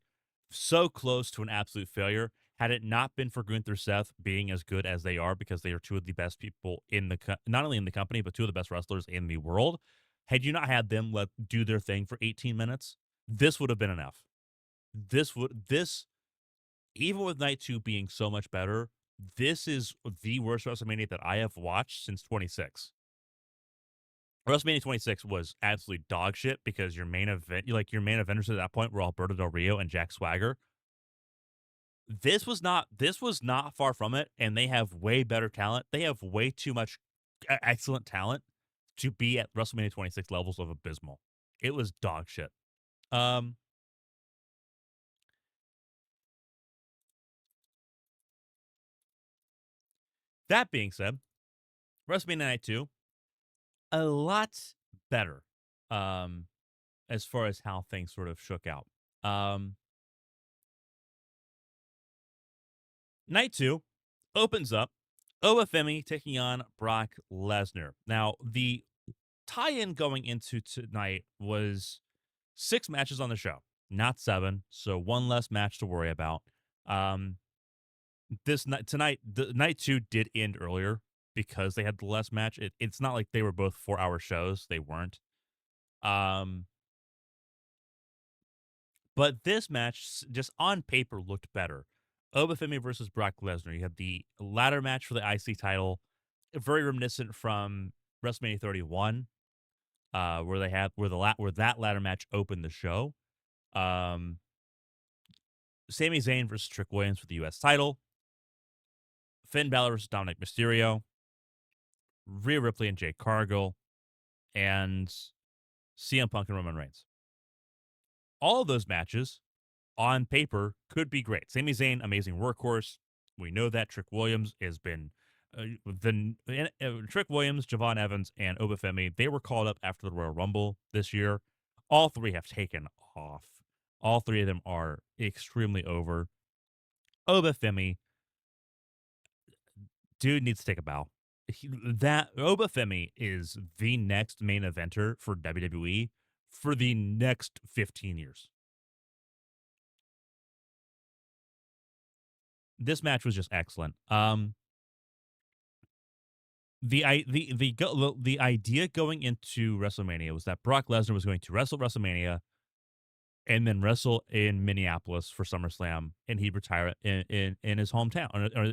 so close to an absolute failure. Had it not been for Gunther Seth being as good as they are, because they are two of the best people in not only in the company, but two of the best wrestlers in the world. Had you not had them do their thing for 18 minutes, this would have been enough. This even with night two being so much better, this is the worst WrestleMania that I have watched since 26. WrestleMania 26 was absolutely dog shit because your main eventers at that point were Alberto Del Rio and Jack Swagger. This was not far from it, and they have way better talent. They have way too much excellent talent to be at WrestleMania 26 levels of abysmal. It was dog shit. Um that being said, WrestleMania Night 2, a lot better. Um as far as how things sort of shook out. Um Night 2 opens up Obafemi taking on Brock Lesnar. Now, the tie-in going into tonight was 6 matches on the show, not 7, so one less match to worry about. Um, this night tonight, the night 2 did end earlier because they had the less match. It's not like they were both 4-hour shows; they weren't. Um, but this match, just on paper, looked better. Obafemi versus Brock Lesnar. You had the ladder match for the IC title, very reminiscent from WrestleMania 31, where they had where that ladder match opened the show. Um, Sami Zayn versus Trick Williams for the U.S. title. Finn Balor versus Dominic Mysterio. Rhea Ripley and Jade Cargill, and CM Punk and Roman Reigns. All of those matches on paper could be great. Sami Zayn, amazing workhorse. We know that. Trick Williams has been Trick Williams, Javon Evans, and Obafemi. They were called up after the Royal Rumble this year. all three have taken off. All three of them are extremely over. Obafemi, dude needs to take a bow. That Obafemi is the next main eventer for WWE for the next 15 years. This match was just excellent. The idea going into WrestleMania was that Brock Lesnar was going to wrestle WrestleMania and then wrestle in Minneapolis for SummerSlam, and he'd retire in his hometown or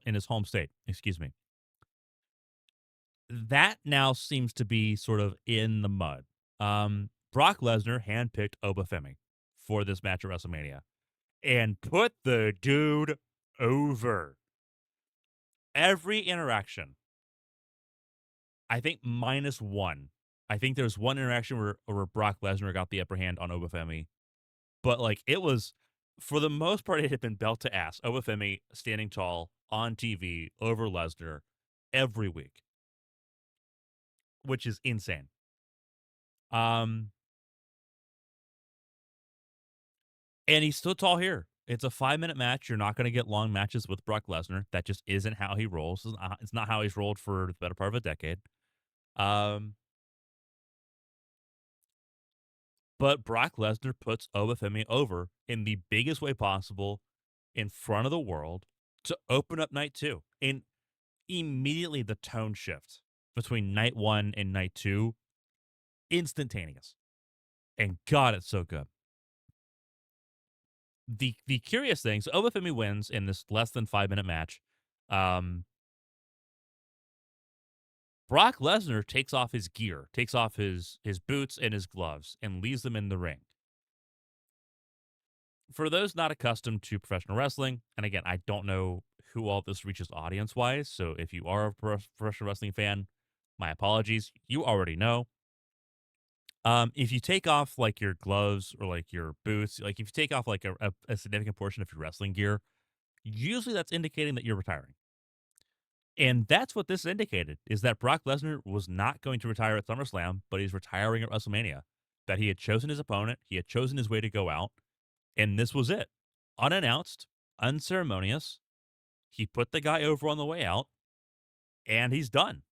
in his home state. Excuse me. That now seems to be sort of in the mud. Brock Lesnar handpicked Obafemi for this match at WrestleMania and put the dude over. Every interaction, I think minus one. I think there's one interaction where Brock Lesnar got the upper hand on Obafemi, but like it was for the most part, it had been belt to ass. Obafemi standing tall on TV over Lesnar every week, which is insane. Um, and he stood tall here. It's a 5-minute match. You're not going to get long matches with Brock Lesnar. That just isn't how he rolls. It's not how he's rolled for the better part of a decade. Um, but Brock Lesnar puts Obafemi over in the biggest way possible in front of the world to open up night two. And immediately the tone shift between night one and night two, instantaneous. And God, it's so good. The curious thing, so Obafemi wins in this less than 5-minute match. Um, Brock Lesnar takes off his gear, takes off his boots and his gloves, and leaves them in the ring. For those not accustomed to professional wrestling, and again, I don't know who all this reaches audience wise, so if you are a professional wrestling fan, my apologies. You already know. If you take off like your gloves or like your boots, like if you take off like a significant portion of your wrestling gear, usually that's indicating that you're retiring. And that's what this indicated, is that Brock Lesnar was not going to retire at SummerSlam, but he's retiring at WrestleMania. That he had chosen his opponent, he had chosen his way to go out, and this was it. Unannounced, unceremonious. He put the guy over on the way out, and he's done.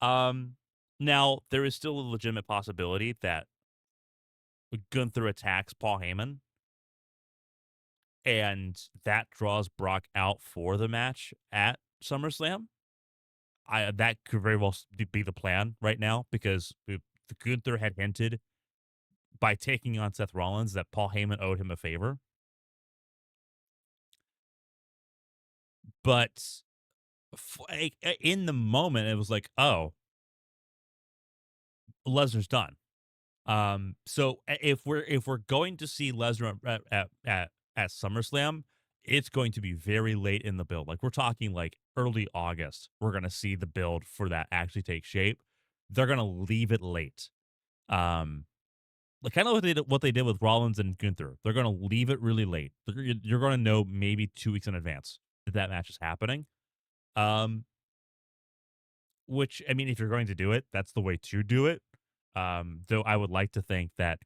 Um, Now there is still a legitimate possibility that Gunther attacks Paul Heyman, and that draws Brock out for the match at SummerSlam. That could very well be the plan right now because the Gunther had hinted by taking on Seth Rollins that Paul Heyman owed him a favor. But in the moment, it was like, oh, Lesnar's done. So if we're going to see Lesnar at SummerSlam, it's going to be very late in the build. Like we're talking like early August. We're gonna see the build for that actually take shape. They're gonna leave it late. Um, like kind of what they did with Rollins and Gunther. They're gonna leave it really late. You're gonna know maybe 2 weeks in advance that match is happening. Um, which I mean, if you're going to do it, that's the way to do it. Though I would like to think that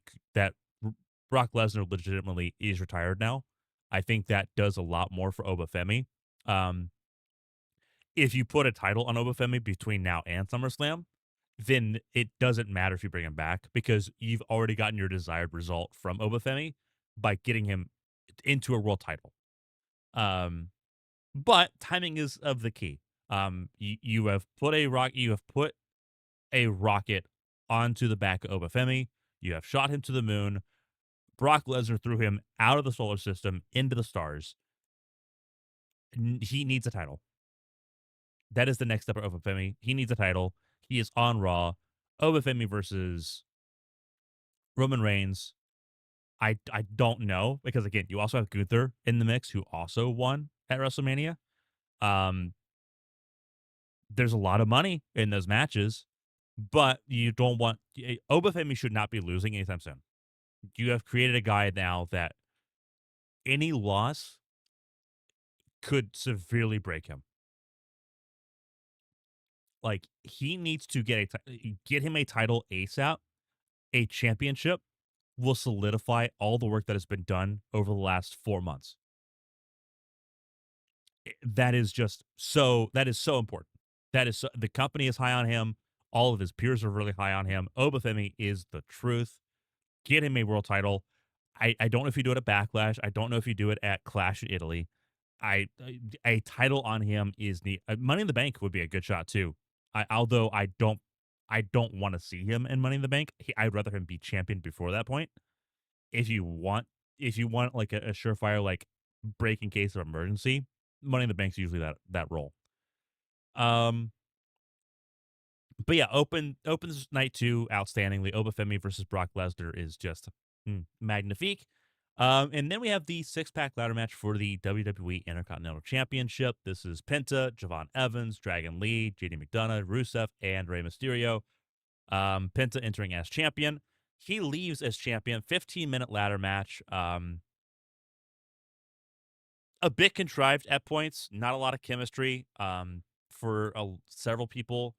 Brock Lesnar legitimately is retired now. I think that does a lot more for Obafemi. Um, if you put a title on Obafemi between now and SummerSlam, then it doesn't matter if you bring him back because you've already gotten your desired result from Obafemi by getting him into a world title. Um, but timing is of the key. You have put a rocket onto the back of Obafemi. You have shot him to the moon. Brock Lesnar threw him out of the solar system into the stars. He needs a title. That is the next step of Obafemi. He needs a title. He is on Raw. Obafemi versus Roman Reigns. I don't know because again, you also have Gunther in the mix who also won at WrestleMania. Um, there's a lot of money in those matches, but you don't want Obafemi should not be losing anytime soon. You have created a guy now that any loss could severely break him. Like he needs to get him a title ASAP a championship will solidify all the work that has been done over the last 4 months. That is just so that is so important. That is so, the company is high on him. All of his peers are really high on him. Obafemi is the truth. Get him a world title. I don't know if you do it at Backlash. I don't know if you do it at Clash in Italy. A title on him is neat. Money in the Bank would be a good shot too. Although I don't want to see him in Money in the Bank. I'd rather him be champion before that point. If you want, if you want like a surefire like break in case of emergency, Money in the Bank's usually that role. Um, but yeah, opens night two outstandingly. Obafemi versus Brock Lesnar is just magnifique. And then we have the six-pack ladder match for the WWE Intercontinental Championship. This is Penta, Javon Evans, Dragon Lee, JD McDonough, Rusev, and Rey Mysterio. Penta entering as champion. He leaves as champion. 15-minute ladder match. A bit contrived at points. Not a lot of chemistry. For several people,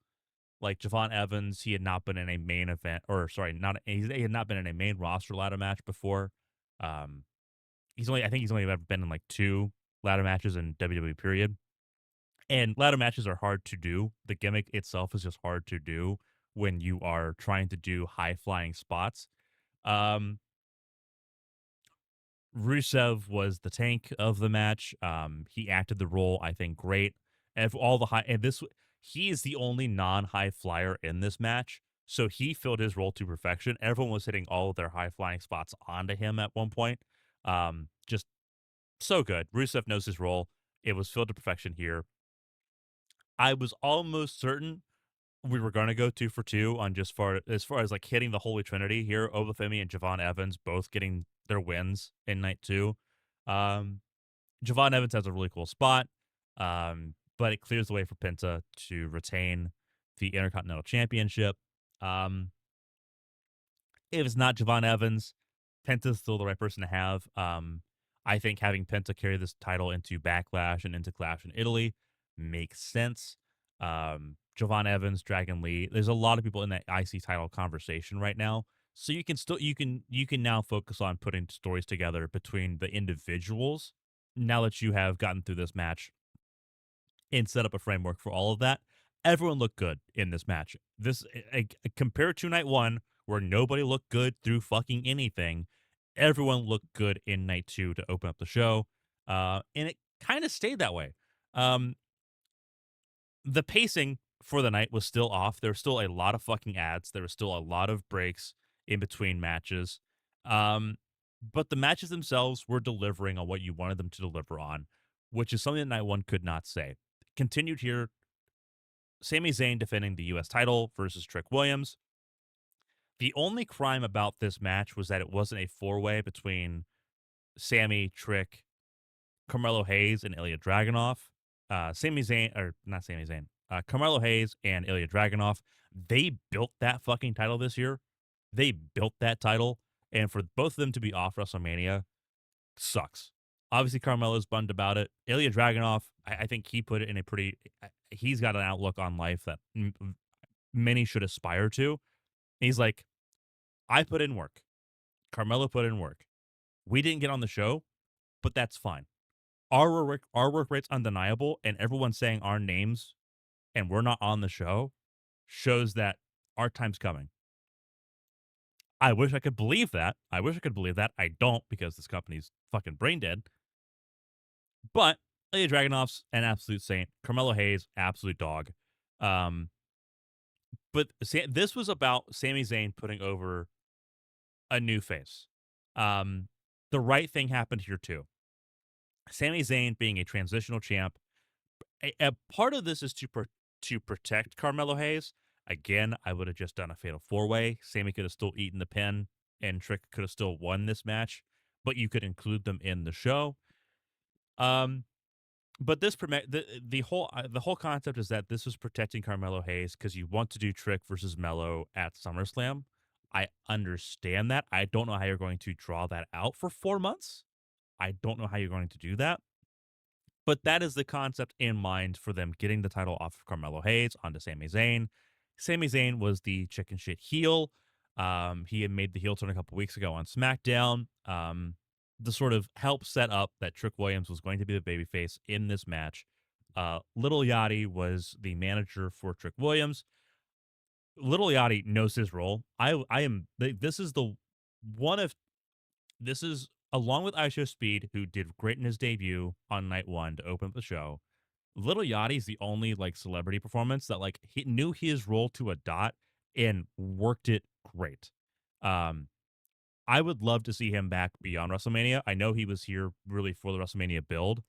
like Javon Evans, he had not been in a main event, or sorry, not he had not been in a main roster ladder match before. Um, I think he's only ever been in like two ladder matches in WWE period. And ladder matches are hard to do. The gimmick itself is just hard to do when you are trying to do high flying spots. Um, Rusev was the tank of the match. He acted the role, I think, great. And all the high, and this, he is the only non-high flyer in this match, so he filled his role to perfection. Everyone was hitting all of their high flying spots onto him at one point. Just so good. Rusev knows his role. It was filled to perfection here. I was almost certain we were going to go 2 for 2 on just as far as like hitting the Holy Trinity here. Obafemi and Javon Evans both getting their wins in night two. Um, Javon Evans has a really cool spot, but it clears the way for Penta to retain the Intercontinental Championship. Um, if it's not Javon Evans, Penta's still the right person to have. I think having Penta carry this title into Backlash and into Clash in Italy makes sense. Javon Evans, Dragon Lee, there's a lot of people in that IC title conversation right now. So you can now focus on putting stories together between the individuals now that you have gotten through this match and set up a framework for all of that. Everyone looked good in this match. Compared to night one, where nobody looked good through fucking anything, everyone looked good in night two to open up the show. And it kind of stayed that way. Um, the pacing for the night was still off. There was still a lot of fucking ads. There was still a lot of breaks in between matches. Um, but the matches themselves were delivering on what you wanted them to deliver on, which is something that night one could not say. Continued here, Sami Zayn defending the U.S. title versus Trick Williams. The only crime about this match was that it wasn't a four-way between Sammy, Trick, Carmelo Hayes, and Ilya Dragunov. Sami Zayn, or not Sami Zayn, Carmelo Hayes and Ilya Dragunov, they built that fucking title this year. They built that title, and for both of them to be off WrestleMania sucks. Obviously, Carmelo's bummed about it. Ilya Dragunov, I think he put it in a pretty. He's got an outlook on life that many should aspire to. He's like, I put in work. Carmelo put in work. We didn't get on the show, but that's fine. Our work rate's undeniable, and everyone saying our names and we're not on the show shows that our time's coming. I wish I could believe that. I wish I could believe that. I don't because this company's fucking brain dead. But Ilya Dragunov's an absolute saint. Carmelo Hayes, absolute dog. Um, but this was about Sami Zayn putting over a new face. The right thing happened here too. Sami Zayn being a transitional champ. A part of this is to protect Carmelo Hayes. Again, I would have just done a fatal four-way. Sami could have still eaten the pin, and Trick could have still won this match, but you could include them in the show. But the whole concept is that this was protecting Carmelo Hayes because you want to do Trick versus Mello at SummerSlam. I understand that. I don't know how you're going to draw that out for 4 months. I don't know how you're going to do that. But that is the concept in mind for them getting the title off of Carmelo Hayes onto Sami Zayn. Sami Zayn was the chicken shit heel. He had made the heel turn a couple weeks ago on SmackDown. To sort of help set up that Trick Williams was going to be the babyface in this match. Little Yachty was the manager for Trick Williams. Little Yachty knows his role. I am. This is the one of this is along with ISO Speed, who did great in his debut on night one to open up the show. Little Yachty's the only like celebrity performance that like he knew his role to a dot and worked it great. Um, I would love to see him back beyond WrestleMania. I know he was here really for the WrestleMania build.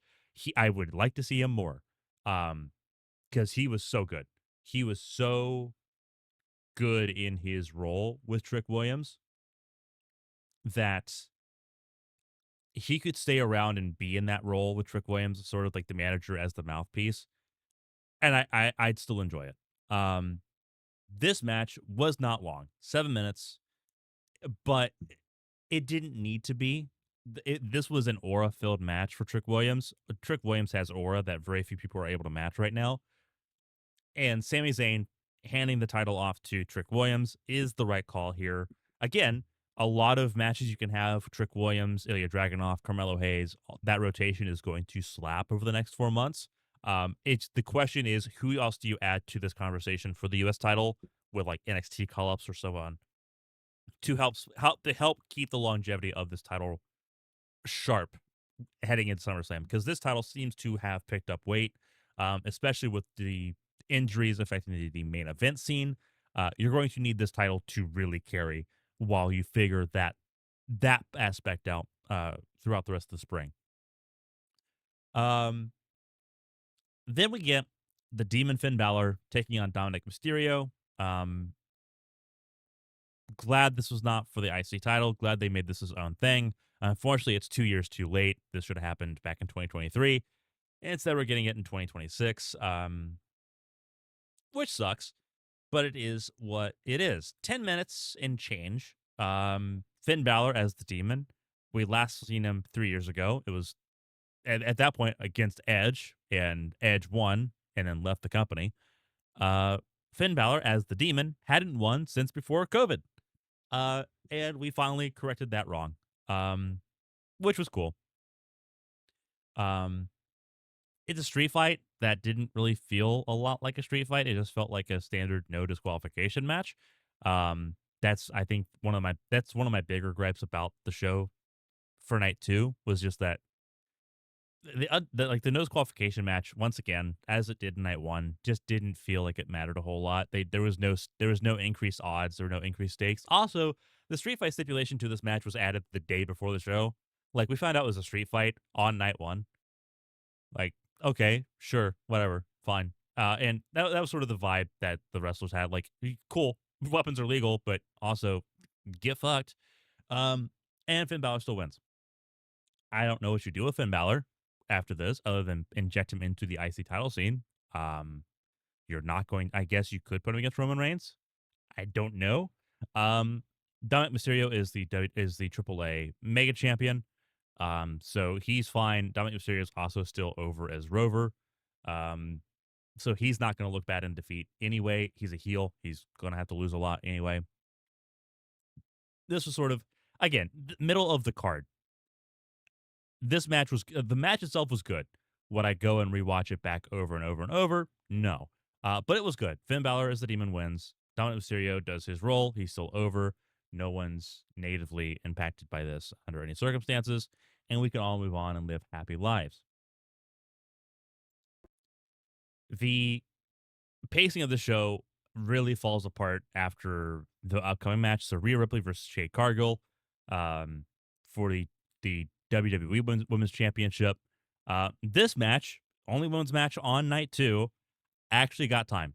I would like to see him more. Because he was so good. He was so good in his role with Trick Williams that he could stay around and be in that role with Trick Williams, sort of like the manager as the mouthpiece, and I'd still enjoy it. This match was not long, 7 minutes, but it didn't need to be. This was an aura filled match for Trick Williams. Trick Williams has aura that very few people are able to match right now, and Sami Zayn handing the title off to Trick Williams is the right call here. Again, a lot of matches you can have Trick Williams, Ilya Dragunov, Carmelo Hayes. That rotation is going to slap over the next 4 months. It's the question is who else do you add to this conversation for the U.S. title with like NXT call ups or so on to help keep the longevity of this title sharp heading into SummerSlam, because this title seems to have picked up weight, especially with the injuries affecting the main event scene. You're going to need this title to really carry while you figure that aspect out throughout the rest of the spring. Um, then we get the Demon Finn Balor taking on Dominic Mysterio. Glad this was not for the IC title. Glad they made this his own thing. Unfortunately, it's 2 years too late. This should have happened back in 2023. Instead, we're getting it in 2026, which sucks, but it is what it is. 10 minutes and change. Finn Balor as the Demon. We last seen him 3 years ago. It was at that point against Edge, and Edge won and then left the company. Finn Balor as the Demon hadn't won since before COVID. And we finally corrected that wrong, which was cool. It's a street fight that didn't really feel a lot like a street fight. It just felt like a standard no disqualification match. That's I think one of my bigger gripes about the show for night two was just that the no disqualification match once again, as it did in night one, just didn't feel like it mattered a whole lot. There was no increased odds, there were no increased stakes. Also, the street fight stipulation to this match was added the day before the show. Like we found out it was a street fight on night one. Like, okay, sure, whatever, fine. And that was sort of the vibe that the wrestlers had. Like, cool, weapons are legal, but also get fucked. And Finn Balor still wins. I don't know what you do with Finn Balor after this, other than inject him into the IC title scene. You're not going. I guess you could put him against Roman Reigns. I don't know. Dominic Mysterio is the AAA Mega Champion. So he's fine. Dominic Mysterio is also still over as Rover. So he's not going to look bad in defeat anyway. He's a heel. He's going to have to lose a lot anyway. This was sort of, again, middle of the card. This match was, the match itself was good. Would I go and rewatch it back over and over and over? No. But it was good. Finn Balor as the Demon wins. Dominic Mysterio does his role. He's still over. No one's negatively impacted by this under any circumstances. And we can all move on and live happy lives. The pacing of the show really falls apart after the upcoming match. So Rhea Ripley versus Jade Cargill for the WWE Women's Championship. This match, only women's match on night two, actually got time.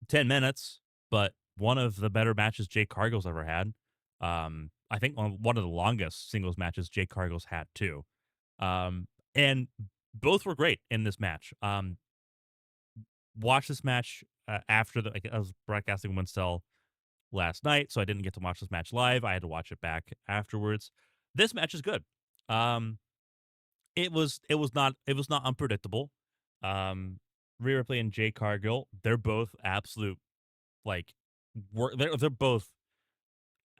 10 minutes, but one of the better matches Jade Cargill's ever had. I think one of the longest singles matches Jade Cargill's had too. And both were great in this match. Watch this match after I was broadcasting Winstel last night, so I didn't get to watch this match live. I had to watch it back afterwards. This match is good. It was not unpredictable. Rhea Ripley and Jade Cargill, they're both absolute like they're both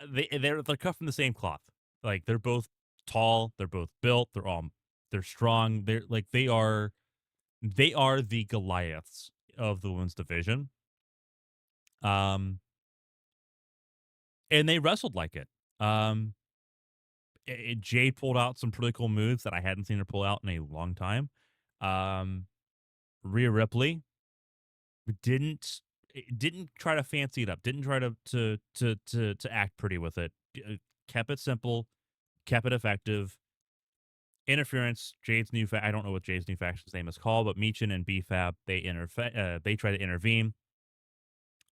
they're cut from the same cloth. Like they're both tall, they're both built, they're strong. They are the Goliaths of the women's division. Um, and they wrestled like it. Um, Jade pulled out some pretty cool moves that I hadn't seen her pull out in a long time. Um, Rhea Ripley didn't didn't try to fancy it up. Didn't try to act pretty with it. Kept it simple. Kept it effective. Interference. Jade's I don't know what Jade's new faction's name is called, but Meechin and BFAB they try to intervene.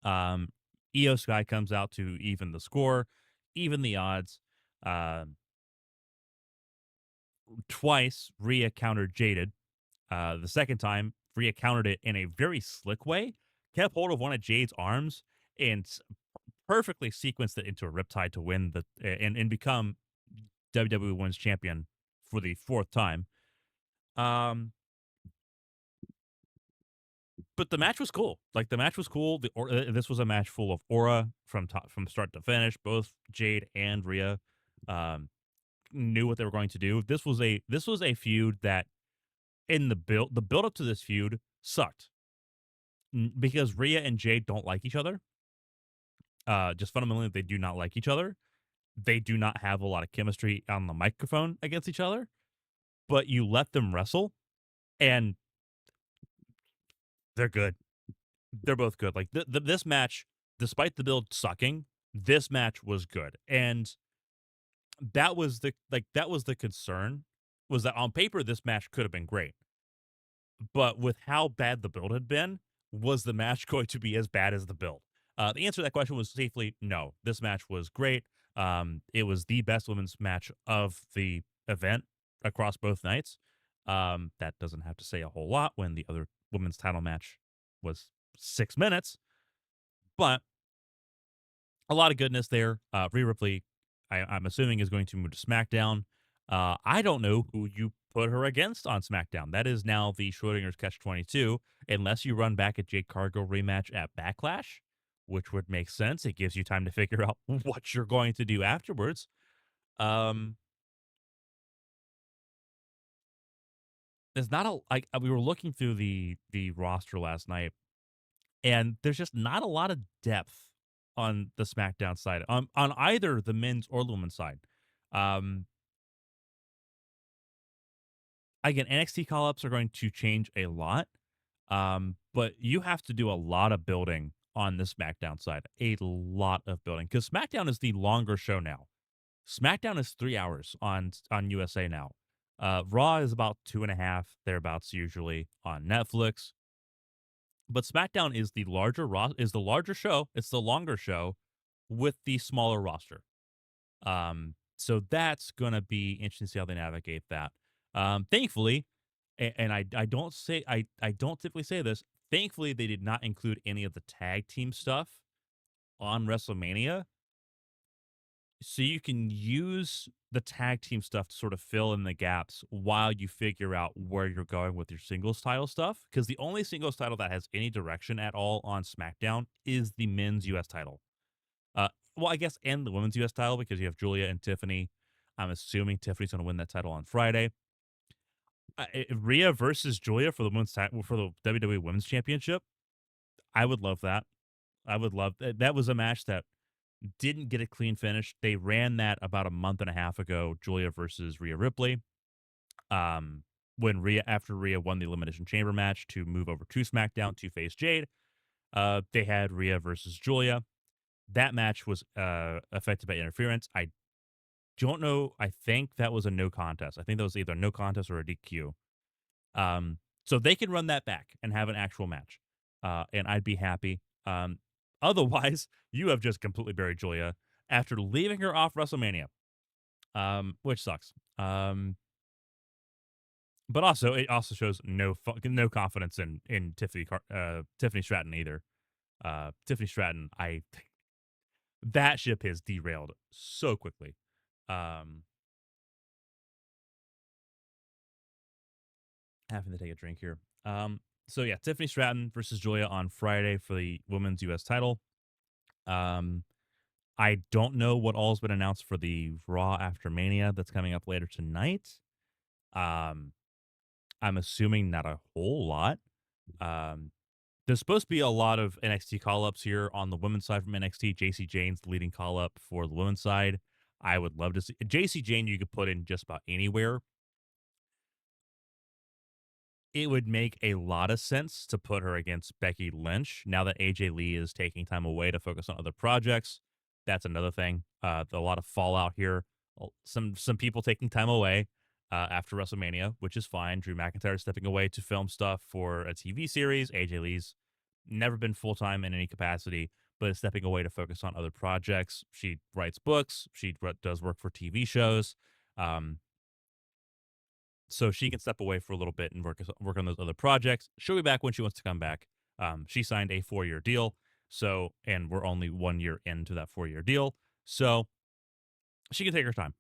Um, Io Sky comes out to even the score, even the odds. Um, Twice Rhea countered Jaded. The second time, Rhea countered it in a very slick way, kept hold of one of Jade's arms, and perfectly sequenced it into a riptide to win and become WWE Women's Champion for the fourth time. Um, but the match was cool. Like the match was cool. This was a match full of aura from start to finish. Both Jade and Rhea um, knew what they were going to do. This was a feud that in the build up to this feud sucked because Rhea and Jade don't like each other. Just fundamentally, they do not like each other. They do not have a lot of chemistry on the microphone against each other. But you let them wrestle, and they're good. They're both good. Like this match, despite the build sucking, this match was good, and that was the concern was that on paper this match could have been great, but with how bad the build had been, was the match going to be as bad as the build? The answer to that question was safely no. This match was great. It was the best women's match of the event across both nights. That doesn't have to say a whole lot when the other women's title match was 6 minutes, but a lot of goodness there. Rhea Ripley, I'm assuming, is going to move to SmackDown. I don't know who you put her against on SmackDown. That is now the Schrodinger's Catch 22, unless you run back a Jade Cargill rematch at Backlash, which would make sense. It gives you time to figure out what you're going to do afterwards. Um, there's not a like we were looking through the roster last night, and there's just not a lot of depth on the SmackDown side on either the men's or the women's side. Um, Again, NXT call ups are going to change a lot, but you have to do a lot of building on the SmackDown side, a lot of building because SmackDown is the longer show now. SmackDown is 3 hours on USA now. Raw is about 2.5 thereabouts usually on Netflix. But SmackDown is the larger show. It's the longer show with the smaller roster. So that's gonna be interesting to see how they navigate that. Thankfully, and I don't typically say this. Thankfully, they did not include any of the tag team stuff on WrestleMania, so you can use the tag team stuff to sort of fill in the gaps while you figure out where you're going with your singles title stuff. Because the only singles title that has any direction at all on SmackDown is the men's US title. Uh, well, I guess, and the women's US title because you have Julia and Tiffany. I'm assuming Tiffany's going to win that title on Friday. Rhea versus Julia for the for the WWE Women's Championship. I would love that. I would love that. That was a match that didn't get a clean finish. They ran that about a month and a half ago. Julia versus Rhea Ripley. When after Rhea won the Elimination Chamber match to move over to SmackDown to face Jade, they had Rhea versus Julia. That match was affected by interference. I don't know. I think that was a no contest. I think that was either a no contest or a DQ. So they can run that back and have an actual match, and I'd be happy. Otherwise, you have just completely buried Julia after leaving her off WrestleMania, which sucks. But also it also shows no confidence in Tiffany Stratton either. Tiffany Stratton, that ship has derailed so quickly. Um, Having to take a drink here. So yeah, Tiffany Stratton versus Julia on Friday for the women's US title. Um, I don't know what all's been announced for the Raw after Mania that's coming up later tonight. Um, I'm assuming not a whole lot. Um, there's supposed to be a lot of NXT call ups here on the women's side from NXT. JC Jane's the leading call up for the women's side. I would love to see JC Jane. You could put in just about anywhere. It would make a lot of sense to put her against Becky Lynch now that AJ Lee is taking time away to focus on other projects. That's another thing. A lot of fallout here. Some people taking time away after WrestleMania, which is fine. Drew McIntyre stepping away to film stuff for a TV series. AJ Lee's never been full time in any capacity, but is stepping away to focus on other projects. She writes books. She does work for TV shows. Um, so she can step away for a little bit and work on those other projects. She'll be back when she wants to come back. She signed a 4-year deal, and we're only 1 year into that 4-year deal, so she can take her time.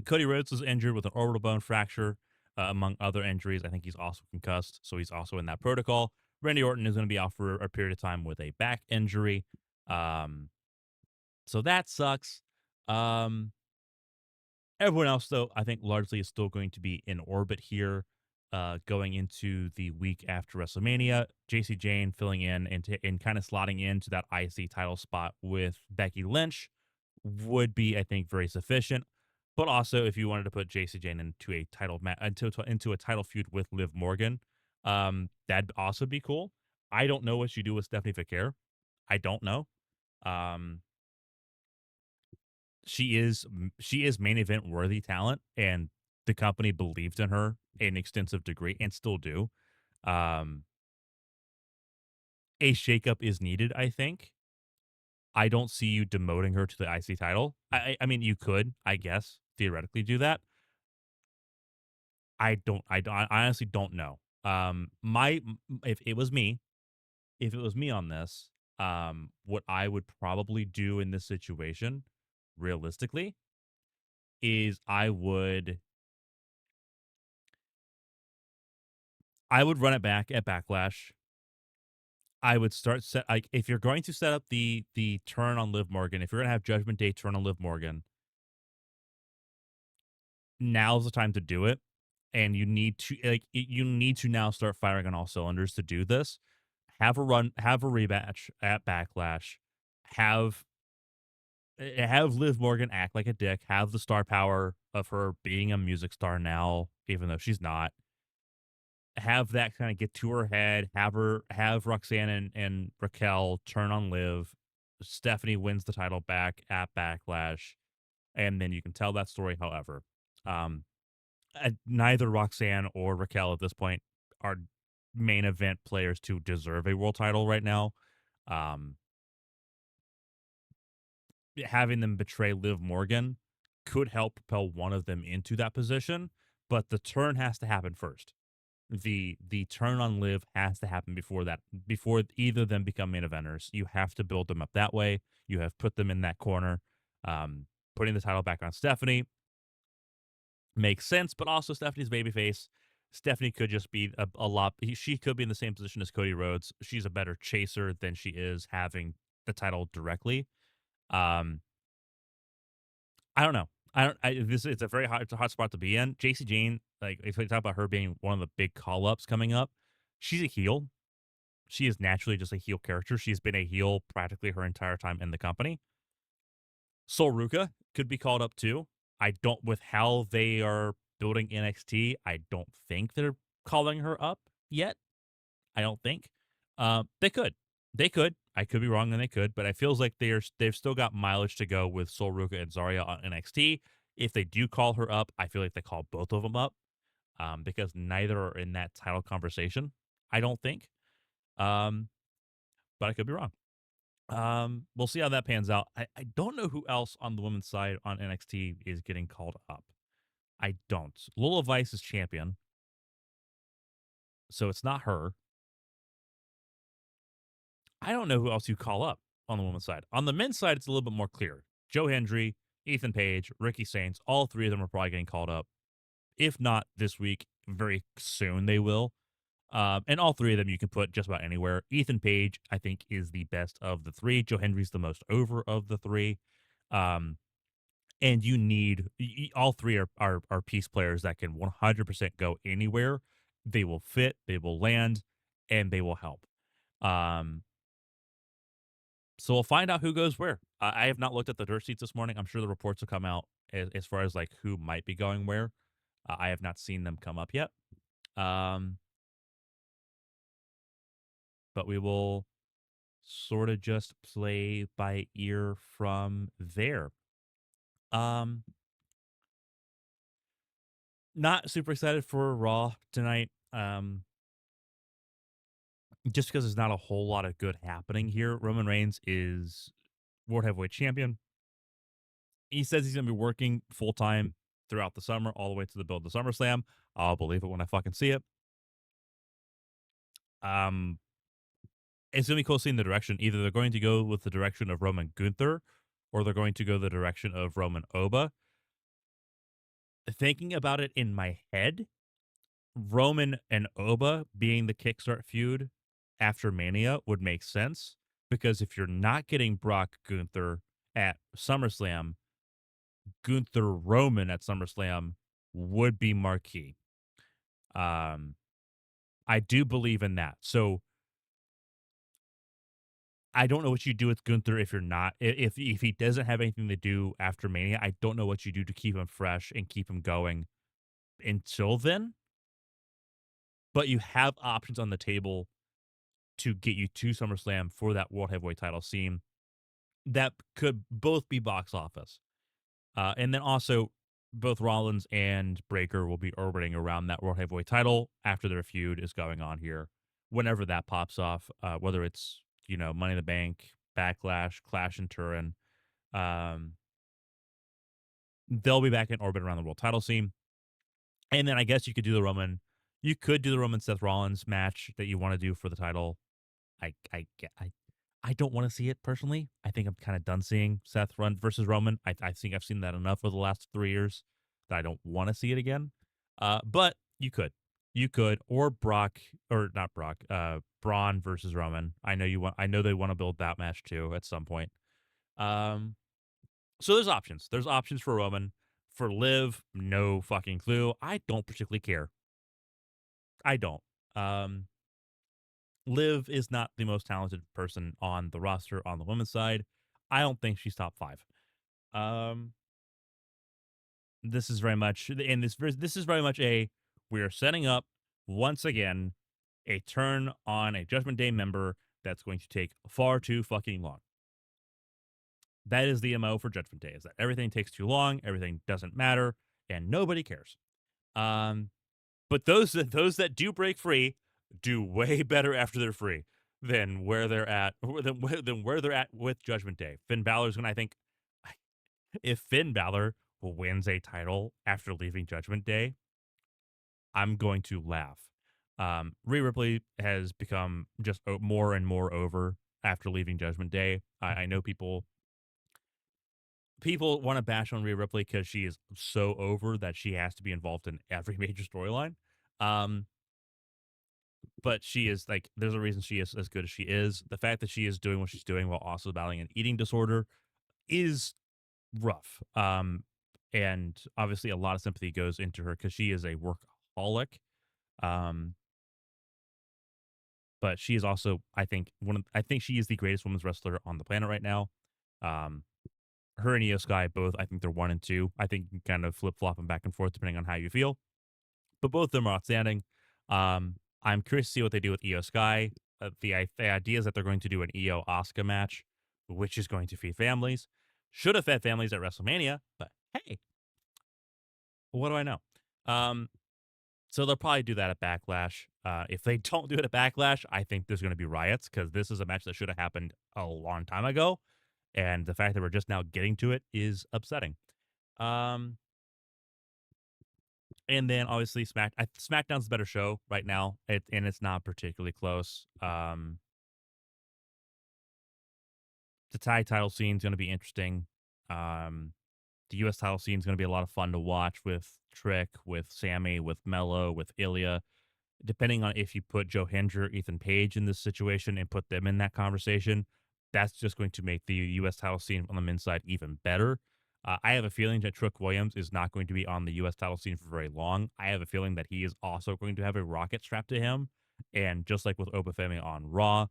Cody Rhodes was injured with an orbital bone fracture, among other injuries. I think he's also concussed, so he's also in that protocol. Randy Orton is going to be out for a period of time with a back injury, so that sucks. Everyone else, though, I think largely is still going to be in orbit here going into the week after WrestleMania. JC Jane filling in and kind of slotting into that IC title spot with Becky Lynch would be, I think, very sufficient. But also, if you wanted to put JC Jane into a into a title feud with Liv Morgan, that'd also be cool. I don't know what you do with Stephanie Flair. I don't know. Um, she is main event worthy talent, and the company believed in her in an extensive degree and still do. Um, a shakeup is needed, I think. I don't see you demoting her to the IC title. I mean, you could, I guess, theoretically do that. I honestly don't know. My if it was me, if it was me on this, what I would probably do in this situation, realistically, is I would run it back at Backlash. I would start set like if you're going to set up the turn on Liv Morgan, if you're gonna have Judgment Day turn on Liv Morgan, now's the time to do it. And you need to now start firing on all cylinders to do this. Have a rematch at Backlash, have have Liv Morgan act like a dick, have the star power of her being a music star now, even though she's not, have that kind of get to her head, have Roxanne and Raquel turn on Liv. Stephanie wins the title back at Backlash, and then you can tell that story. However, um, neither Roxanne or Raquel at this point are main event players to deserve a world title right now. Um, Having them betray Liv Morgan could help propel one of them into that position, but the turn has to happen first. The turn on Liv has to happen before either of them become main eventers. You have to build them up that way. You have put them in that corner. Um, Putting the title back on Stephanie makes sense, but also Stephanie's babyface. Stephanie could just be a lot. She could be in the same position as Cody Rhodes. She's a better chaser than she is having the title directly. Um, I don't know. I don't. It's a it's a hot spot to be in. JC Jane, like if we talk about her being one of the big call ups coming up, she's a heel. She is naturally just a heel character. She's been a heel practically her entire time in the company. Sol Ruka could be called up too. I don't, with how they are building NXT, I don't think they're calling her up yet. I don't think. They could. They could. I could be wrong, and they could, but it feels like they've still got mileage to go with Sol Ruka and Zarya on NXT. If they do call her up, I feel like they call both of them up, because neither are in that title conversation. I don't think. Um, but I could be wrong. We'll see how that pans out. I don't know who else on the women's side on NXT is getting called up. I don't. Lola Vice is champion, so it's not her. I don't know who else you call up on the women's side. On the men's side, it's a little bit more clear. Joe Hendry, Ethan Page, Ricky Saints, all three of them are probably getting called up. If not this week, very soon they will. And all three of them you can put just about anywhere. Ethan Page, I think, is the best of the three. Joe Hendry's the most over of the three. Um, and you need all three are piece players that can 100% go anywhere. They will fit, they will land, and they will help. Um, so we'll find out who goes where. I have not looked at the dirt sheets this morning. I'm sure the reports will come out as far as like who might be going where. I have not seen them come up yet. Um, but we will sort of just play by ear from there. Um, Not super excited for Raw tonight. Just because there's not a whole lot of good happening here. Roman Reigns is World Heavyweight Champion. He says he's going to be working full time throughout the summer, all the way to the build of SummerSlam. I'll believe it when I fucking see it. Um, it's going to be cool seeing the direction. Either they're going to go with the direction of Roman Gunther, or they're going to go the direction of Roman Oba. Thinking about it in my head, Roman and Oba being the kickstart feud after Mania would make sense, because if you're not getting Brock Gunther at SummerSlam, Gunther Roman at SummerSlam would be marquee. Um, I do believe in that. So I don't know what you do with Gunther if you're not if he doesn't have anything to do after Mania. I don't know what you do to keep him fresh and keep him going until then. But you have options on the table to get you to SummerSlam for that World Heavyweight title scene that could both be box office. And then also, both Rollins and Breaker will be orbiting around that World Heavyweight title after their feud is going on here, whenever that pops off, whether it's, Money in the Bank, Backlash, Clash in Turin. Um, they'll be back in orbit around the world title scene. And then I guess you could do the Roman Seth Rollins match that you want to do for the title. I don't want to see it personally. I think I'm kind of done seeing Seth run versus Roman. I think I've seen that enough over the last 3 years that I don't want to see it again. But you could, or Brock, or not Brock, Braun versus Roman. I know they want to build that match too at some point. So there's options. There's options for Roman. For Liv, no fucking clue. I don't particularly care. I don't. Um, Liv is not the most talented person on the roster on the women's side. I don't think she's top five. Um, this is very much, and this is very much we are setting up once again a turn on a Judgment Day member that's going to take far too fucking long. That is the MO for Judgment Day, is that everything takes too long, everything doesn't matter, and nobody cares. But those that do break free do way better after they're free than where they're at than where they're at with Judgment Day. Finn Balor's gonna, I think, if Finn Balor wins a title after leaving Judgment Day, I'm going to laugh. Rhea Ripley has become just more and more over after leaving Judgment Day. I know people want to bash on Rhea Ripley because she is so over that she has to be involved in every major storyline. Um, but she is like, there's a reason she is as good as she is. The fact that she is doing what she's doing while also battling an eating disorder is rough. And obviously a lot of sympathy goes into her because she is a workaholic. Um, but she is also, I think she is the greatest women's wrestler on the planet right now. Um, her and Io Sky both, I think they're 1 and 2. I think you can kind of flip flop them back and forth depending on how you feel. But both of them are outstanding. I'm curious to see what they do with Io Sky. The idea is that they're going to do an Io Asuka match, which is going to feed families. Should have fed families at WrestleMania, but hey, what do I know? Um, so they'll probably do that at Backlash. If they don't do it at Backlash, I think there's going to be riots, because this is a match that should have happened a long time ago, and the fact that we're just now getting to it is upsetting. Um, And then obviously SmackDown's a better show right now, and it's not particularly close. The tag title scene is going to be interesting. The U.S. title scene is going to be a lot of fun to watch with Trick, with Sammy, with Mello, with Ilya. depending on if you put Joe Hendry or Ethan Page in this situation and put them in that conversation, that's just going to make the U.S. title scene on the men's side even better. I have a feeling that Trick Williams is not going to be on the U.S. title scene for very long. I have a feeling that he is also going to have a rocket strapped to him. And just like with Obafemi on Raw,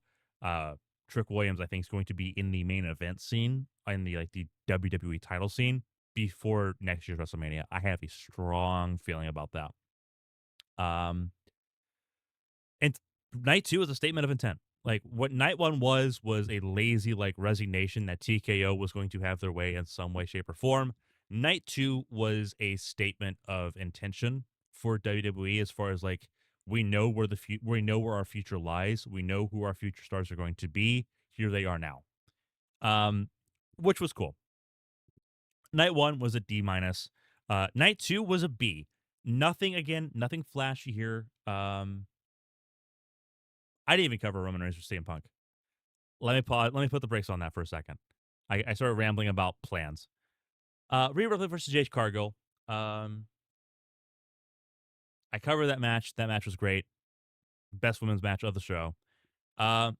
Trick Williams, I think, is going to be in the main event scene, in the WWE title scene before next year's WrestleMania. I have a strong feeling about that. And night two is a statement of intent. Like what night one was a lazy like resignation that TKO was going to have their way in some way, shape, or form. Night two was a statement of intention for WWE as far as like we know where we know where our future lies. We know who our future stars are going to be. Here they are now. Um, which was cool. Night one was a D minus. Night two was a B. Nothing flashy here. I didn't even cover Roman Reigns with CM Punk. Let me pause. Let me put the brakes on that for a second. I started rambling about plans. Rhea Ripley versus Jade Cargill. Um, I covered that match. That match was great. Best women's match of the show. Um,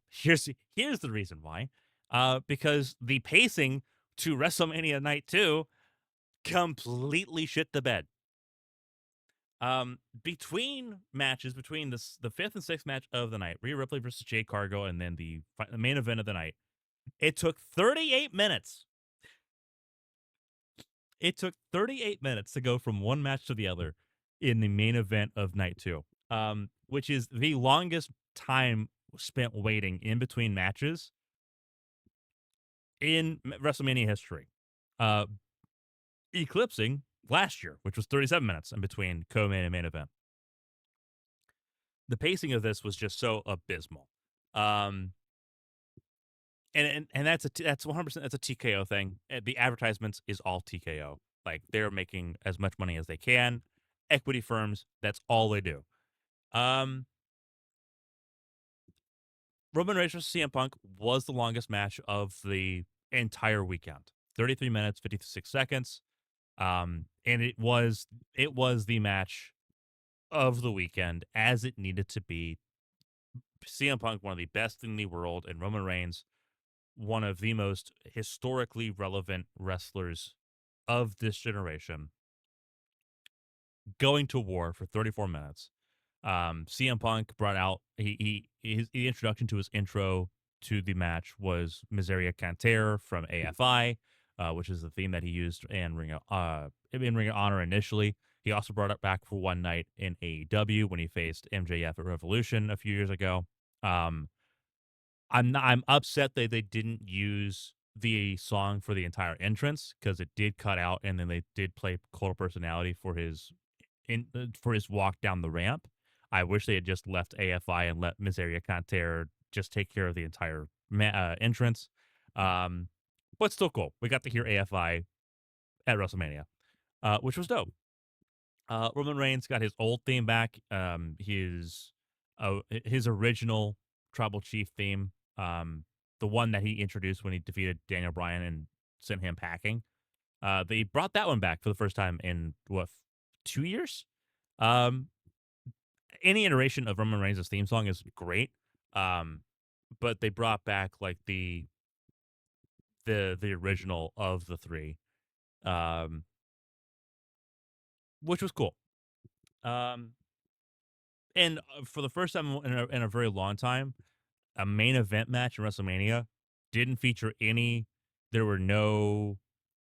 here's the reason why. Because the pacing to WrestleMania Night 2 completely shit the bed. Between matches, between the fifth and sixth match of the night, Rhea Ripley versus Jade Cargill, and then the main event of the night, it took 38 minutes. It took 38 minutes to go from one match to the other in the main event of night two, which is the longest time spent waiting in between matches in WrestleMania history, uh, eclipsing last year, which was 37 minutes in between co-main and main event. The pacing of this was just so abysmal. Um, and that's 100% that's a TKO thing. The advertisements is all TKO. Like they're making as much money as they can. Equity firms, that's all they do. Roman Reigns versus CM Punk was the longest match of the entire weekend. 33 minutes, 56 seconds. And it was the match of the weekend as it needed to be. CM Punk, one of the best in the world, and Roman Reigns, one of the most historically relevant wrestlers of this generation, going to war for 34 minutes. CM Punk brought out the introduction to his intro to the match was Miseria Canter from AFI, which is the theme that he used in Ring of Honor initially. He also brought it back for one night in AEW when he faced MJF at Revolution a few years ago. I'm upset that they didn't use the song for the entire entrance because it did cut out, and then they did play Cult of Personality for his walk down the ramp. I wish they had just left AFI and let Miseria Canter just take care of the entire entrance. But still cool. We got to hear AFI at WrestleMania, which was dope. Roman Reigns got his old theme back. His original Tribal Chief theme, the one that he introduced when he defeated Daniel Bryan and sent him packing. They brought that one back for the first time in 2 years. Um, any iteration of Roman Reigns' theme song is great. But they brought back like the original of the three, um, which was cool. Um, and for the first time in a very long time, a main event match in WrestleMania didn't feature any. There were no.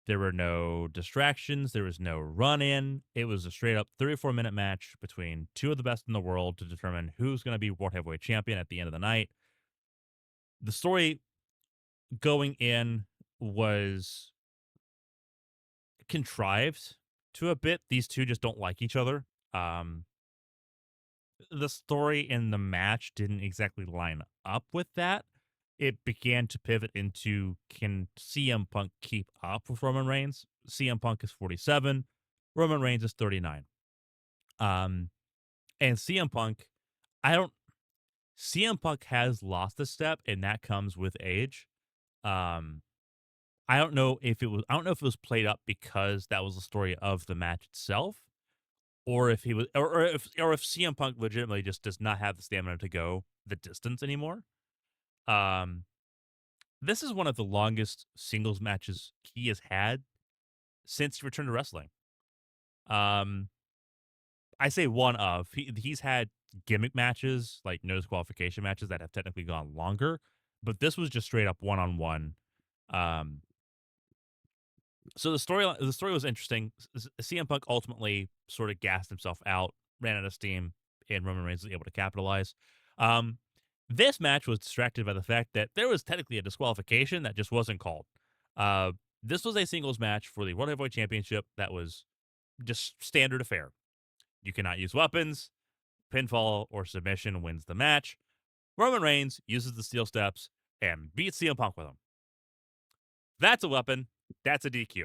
There were no distractions. There was no run in. It was a straight up 34-minute match between two of the best in the world to determine who's going to be World Heavyweight Champion at the end of the night. The story going in was contrived to a bit. These two just don't like each other. Um, the story in the match didn't exactly line up with that. It began to pivot into, can CM Punk keep up with Roman Reigns? CM Punk is 47. Roman Reigns is 39. And CM Punk, I don't CM Punk has lost a step, and that comes with age. Um, I don't know if it was played up because that was the story of the match itself, or if he was, or if CM Punk legitimately just does not have the stamina to go the distance anymore. Um, this is one of the longest singles matches he has had since he returned to wrestling. Um, I say one of he's had gimmick matches like no disqualification matches that have technically gone longer, but this was just straight up one on one. Um, so the story was interesting. CM Punk ultimately sort of gassed himself out, ran out of steam, and Roman Reigns was able to capitalize. Um, this match was distracted by the fact that there was technically a disqualification that just wasn't called. Uh, this was a singles match for the World Heavyweight Championship that was just standard affair. You cannot use weapons. Pinfall or submission wins the match. Roman Reigns uses the steel steps and beats CM Punk with them. That's a weapon. That's a DQ.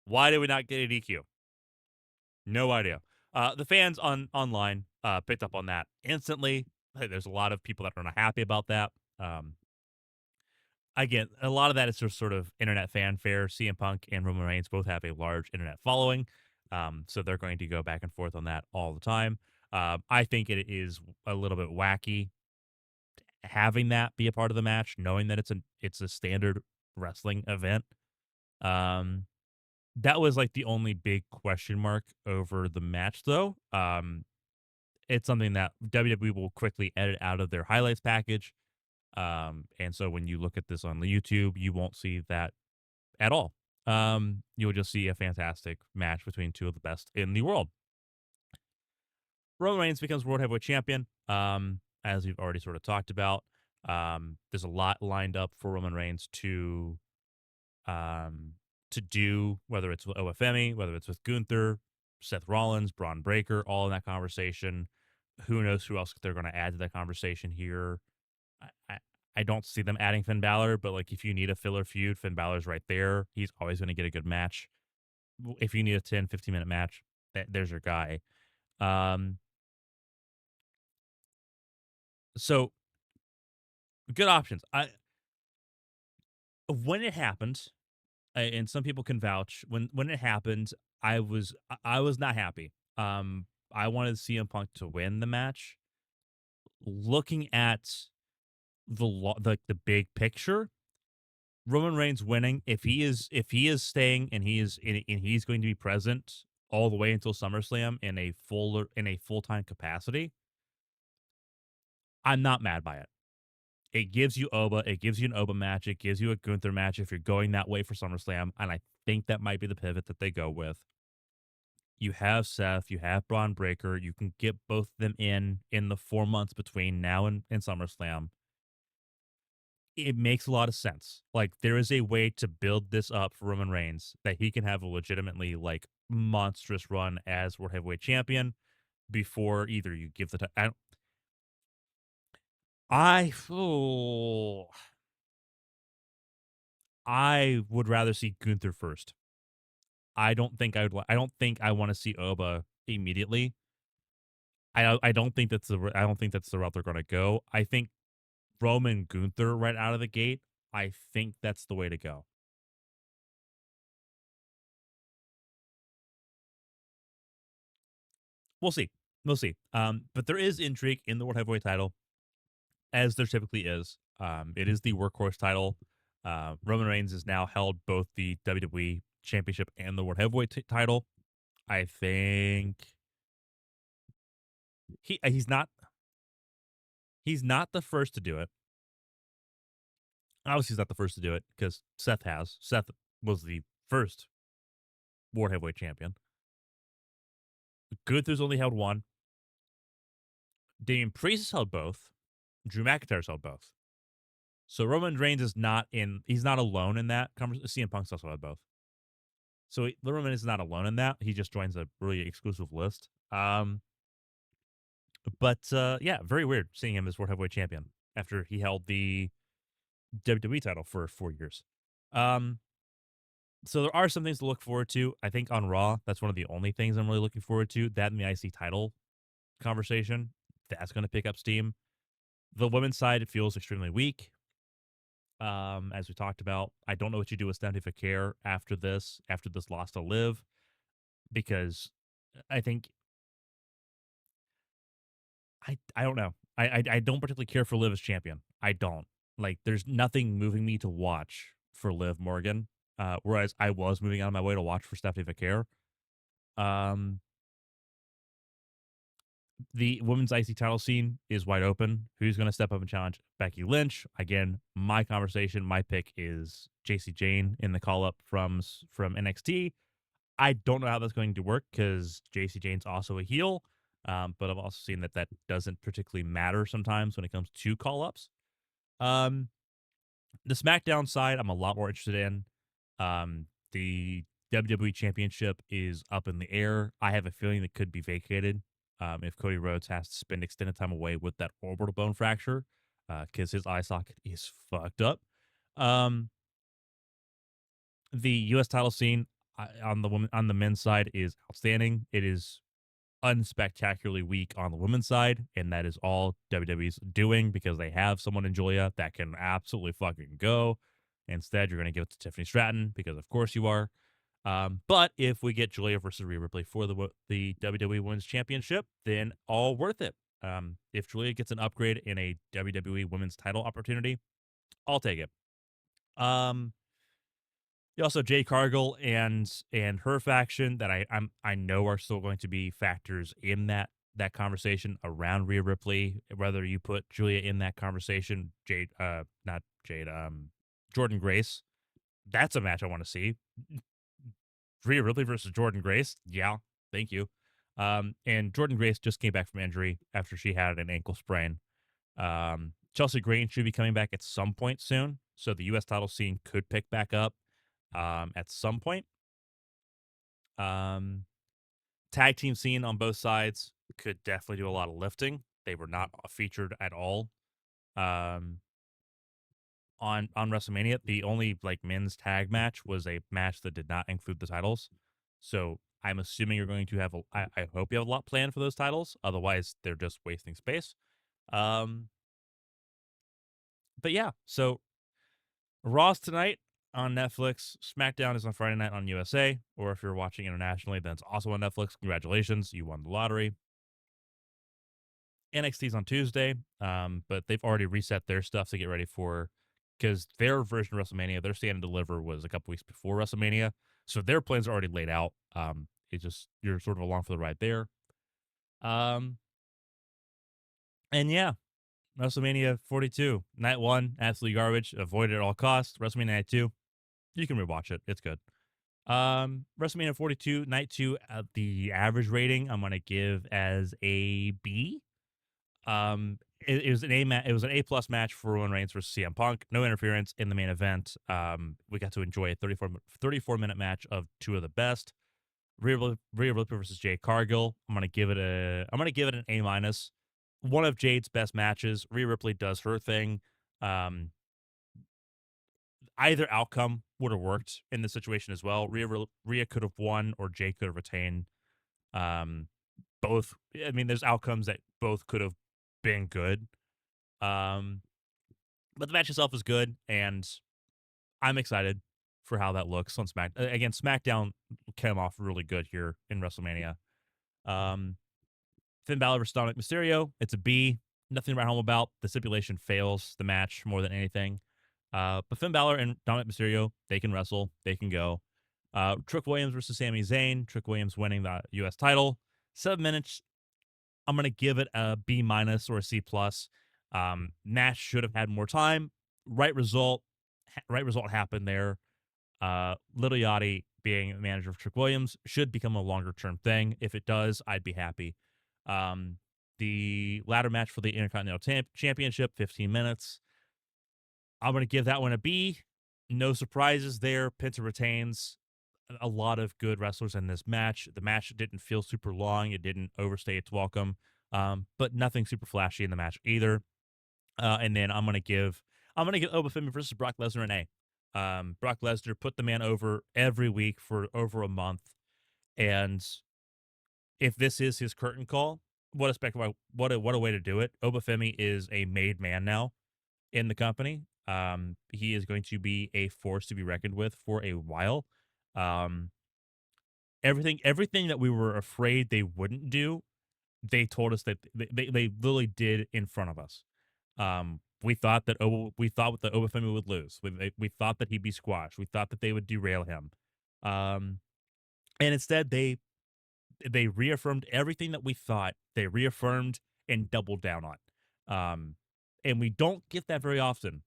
Why did we not get a DQ? No idea. The fans online picked up on that instantly. Hey, there's a lot of people that are not happy about that. Um, Again, a lot of that is just sort of internet fanfare. CM Punk and Roman Reigns both have a large internet following, so they're going to go back and forth on that all the time. I think it is a little bit wacky having that be a part of the match, knowing that it's a standard wrestling event. Um, that was like the only big question mark over the match, though. It's something that WWE will quickly edit out of their highlights package. And so when you look at this on the YouTube, you won't see that at all. You'll just see a fantastic match between two of the best in the world. Roman Reigns becomes World Heavyweight Champion, as we've already sort of talked about. There's a lot lined up for Roman Reigns um, to do, whether it's with OFME, whether it's with Gunther, Seth Rollins, Braun Breaker, all in that conversation. Who knows who else they're going to add to that conversation here. I, I, I don't see them adding Finn Balor, but like if you need a filler feud, Finn Balor's right there. He's always going to get a good match. If you need a 10, 15-minute match, there's your guy. Um, so good options. When it happened, and some people can vouch when it happened, I was not happy. I wanted CM Punk to win the match. Looking at the big picture, Roman Reigns winning, if he is staying and he's going to be present all the way until SummerSlam in a full-time capacity, I'm not mad by it. It gives you Oba, it gives you an Oba match, it gives you a Gunther match if you're going that way for SummerSlam, and I think that might be the pivot that they go with. You have Seth, you have Braun Breaker, you can get both of them in the 4 months between now and SummerSlam. It makes a lot of sense. Like there is a way to build this up for Roman Reigns that he can have a legitimately like monstrous run as World Heavyweight Champion before either you give the oh, I would rather see Gunther first. I don't think I want to see Oba immediately. I don't think I don't think that's the route they're going to go. I think Roman Gunther right out of the gate. I think that's the way to go. We'll see. We'll see. But there is intrigue in the World Heavyweight title, as there typically is. It is the workhorse title. Roman Reigns has now held both the WWE Championship and the World Heavyweight title. I think he's not the first to do it. Obviously, he's not the first to do it because Seth has. Seth was the first World Heavyweight Champion. Gunther's only held one. Damian Priest has held both. Drew McIntyre's held both. So Roman Reigns is not in. He's not alone in that conversation. CM Punk's also had both. So Roman is not alone in that. He just joins a really exclusive list. But yeah, very weird seeing him as World Heavyweight Champion after he held the WWE title for 4 years. Um, so there are some things to look forward to. I think on Raw, that's one of the only things I'm really looking forward to. That and the IC title conversation, that's going to pick up steam. The women's side, it feels extremely weak. As we talked about, I don't know what you do with Stephanie Care after this loss to Liv, because I think I don't know. I don't particularly care for Liv as champion. I don't. Like, there's nothing moving me to watch for Liv Morgan. Whereas I was moving out of my way to watch for Stephanie Vaquer. Um, the women's IC title scene is wide open. Who's going to step up and challenge Becky Lynch? Again, my conversation, my pick is JC Jane in the call up from NXT. I don't know how that's going to work because JC Jane's also a heel. But I've also seen that that doesn't particularly matter sometimes when it comes to call ups. Um, the SmackDown side, I'm a lot more interested in. The WWE Championship is up in the air. I have a feeling it could be vacated if Cody Rhodes has to spend extended time away with that orbital bone fracture because his eye socket is fucked up. Um, the U.S. title scene on the men's side is outstanding. It is unspectacularly weak on the women's side, and that is all WWE's doing because they have someone in Julia that can absolutely fucking go. Instead, you're going to give it to Tiffany Stratton because, of course, you are. But if we get Julia versus Rhea Ripley for the WWE Women's Championship, then all worth it. If Julia gets an upgrade in a WWE Women's Title opportunity, I'll take it. Um, also Jade Cargill and her faction that I know are still going to be factors in that conversation around Rhea Ripley. Whether you put Julia in that conversation, not Jade, Jordan Grace. That's a match I want to see. Rhea Ripley versus Jordan Grace. Yeah, thank you. And Jordan Grace just came back from injury after she had an ankle sprain. Chelsea Green should be coming back at some point soon, so the U.S. title scene could pick back up at some point. Um, Tag team scene on both sides could definitely do a lot of lifting. They were not featured at all um, on WrestleMania. The only like men's tag match was a match that did not include the titles. So I'm assuming you're going to have I hope you have a lot planned for those titles. Otherwise, they're just wasting space. Um, but yeah, so Raw's tonight on Netflix. SmackDown is on Friday night on USA. Or if you're watching internationally, then it's also on Netflix. Congratulations, you won the lottery. NXT's on Tuesday, but they've already reset their stuff to get ready for because their version of WrestleMania, their stand and deliver was a couple weeks before WrestleMania, so their plans are already laid out. It's just you're sort of along for the ride there. Um, and yeah, WrestleMania 42, night one, absolutely garbage. Avoid it at all costs. WrestleMania night two, you can rewatch it. It's good. WrestleMania 42, night two, the average rating I'm gonna give as a B. It was it was an A plus match for Roman Reigns versus CM Punk. No interference in the main event. We got to enjoy a 34-minute match of two of the best. Rhea Ripley versus Jade Cargill. I'm gonna give it an A minus. One of Jade's best matches. Rhea Ripley does her thing. Um, Either outcome would have worked in this situation as well. Rhea could have won, or Jade could have retained. Um, both. I mean, there's outcomes that both could have been good. Um, but the match itself is good, and I'm excited for how that looks on Again, SmackDown came off really good here in WrestleMania. Um, Finn Balor versus Dominic Mysterio. It's a B. Nothing to write home about. The stipulation fails the match more than anything. But Finn Balor and Dominic Mysterio, they can wrestle. They can go. Trick Williams versus Sami Zayn. Trick Williams winning the U.S. title. 7 minutes. I'm going to give it a B minus or a C plus. Match should have had more time. Right result. Right result happened there. Little Yachty being manager of Trick Williams should become a longer term thing. If it does, I'd be happy. The ladder match for the Intercontinental Championship, 15 minutes. I'm going to give that one a B. No surprises there. Penta retains. A lot of good wrestlers in this match. The match didn't feel super long. It didn't overstay its welcome. But nothing super flashy in the match either. And then I'm gonna give Obafemi versus Brock Lesnar an A. Brock Lesnar put the man over every week for over a month, and if this is his curtain call, what a way to do it. Obafemi is a made man now in the company. He is going to be a force to be reckoned with for a while. Um, everything that we were afraid they wouldn't do, they told us that they literally did in front of us. We thought that Obafemi would lose. We thought that he'd be squashed. We thought that they would derail him. Um, and instead they reaffirmed everything that we thought. They reaffirmed and doubled down on. Um, and we don't get that very often.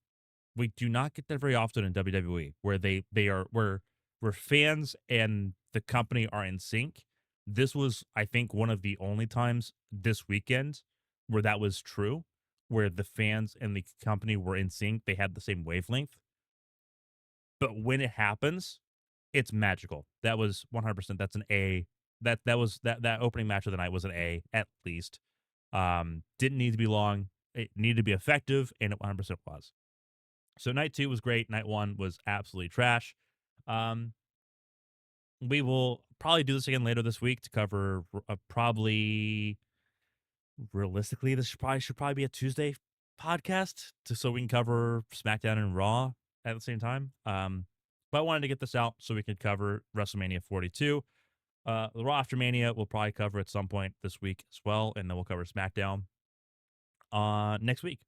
We do not get that very often in WWE, where they are where fans and the company are in sync. This was, I think, one of the only times this weekend where that was true, where the fans and the company were in sync. They had the same wavelength. But when it happens, it's magical. That was 100%. That's an A. That opening match of the night was an A at least. Didn't need to be long. It needed to be effective, and it 100% was. So night 2 was great. Night 1 was absolutely trash. Um, we will probably do this again later this week to cover probably realistically this should probably be a Tuesday podcast so we can cover SmackDown and Raw at the same time. But I wanted to get this out so we could cover WrestleMania 42. The Raw After Mania we'll probably cover at some point this week as well, and then we'll cover SmackDown next week.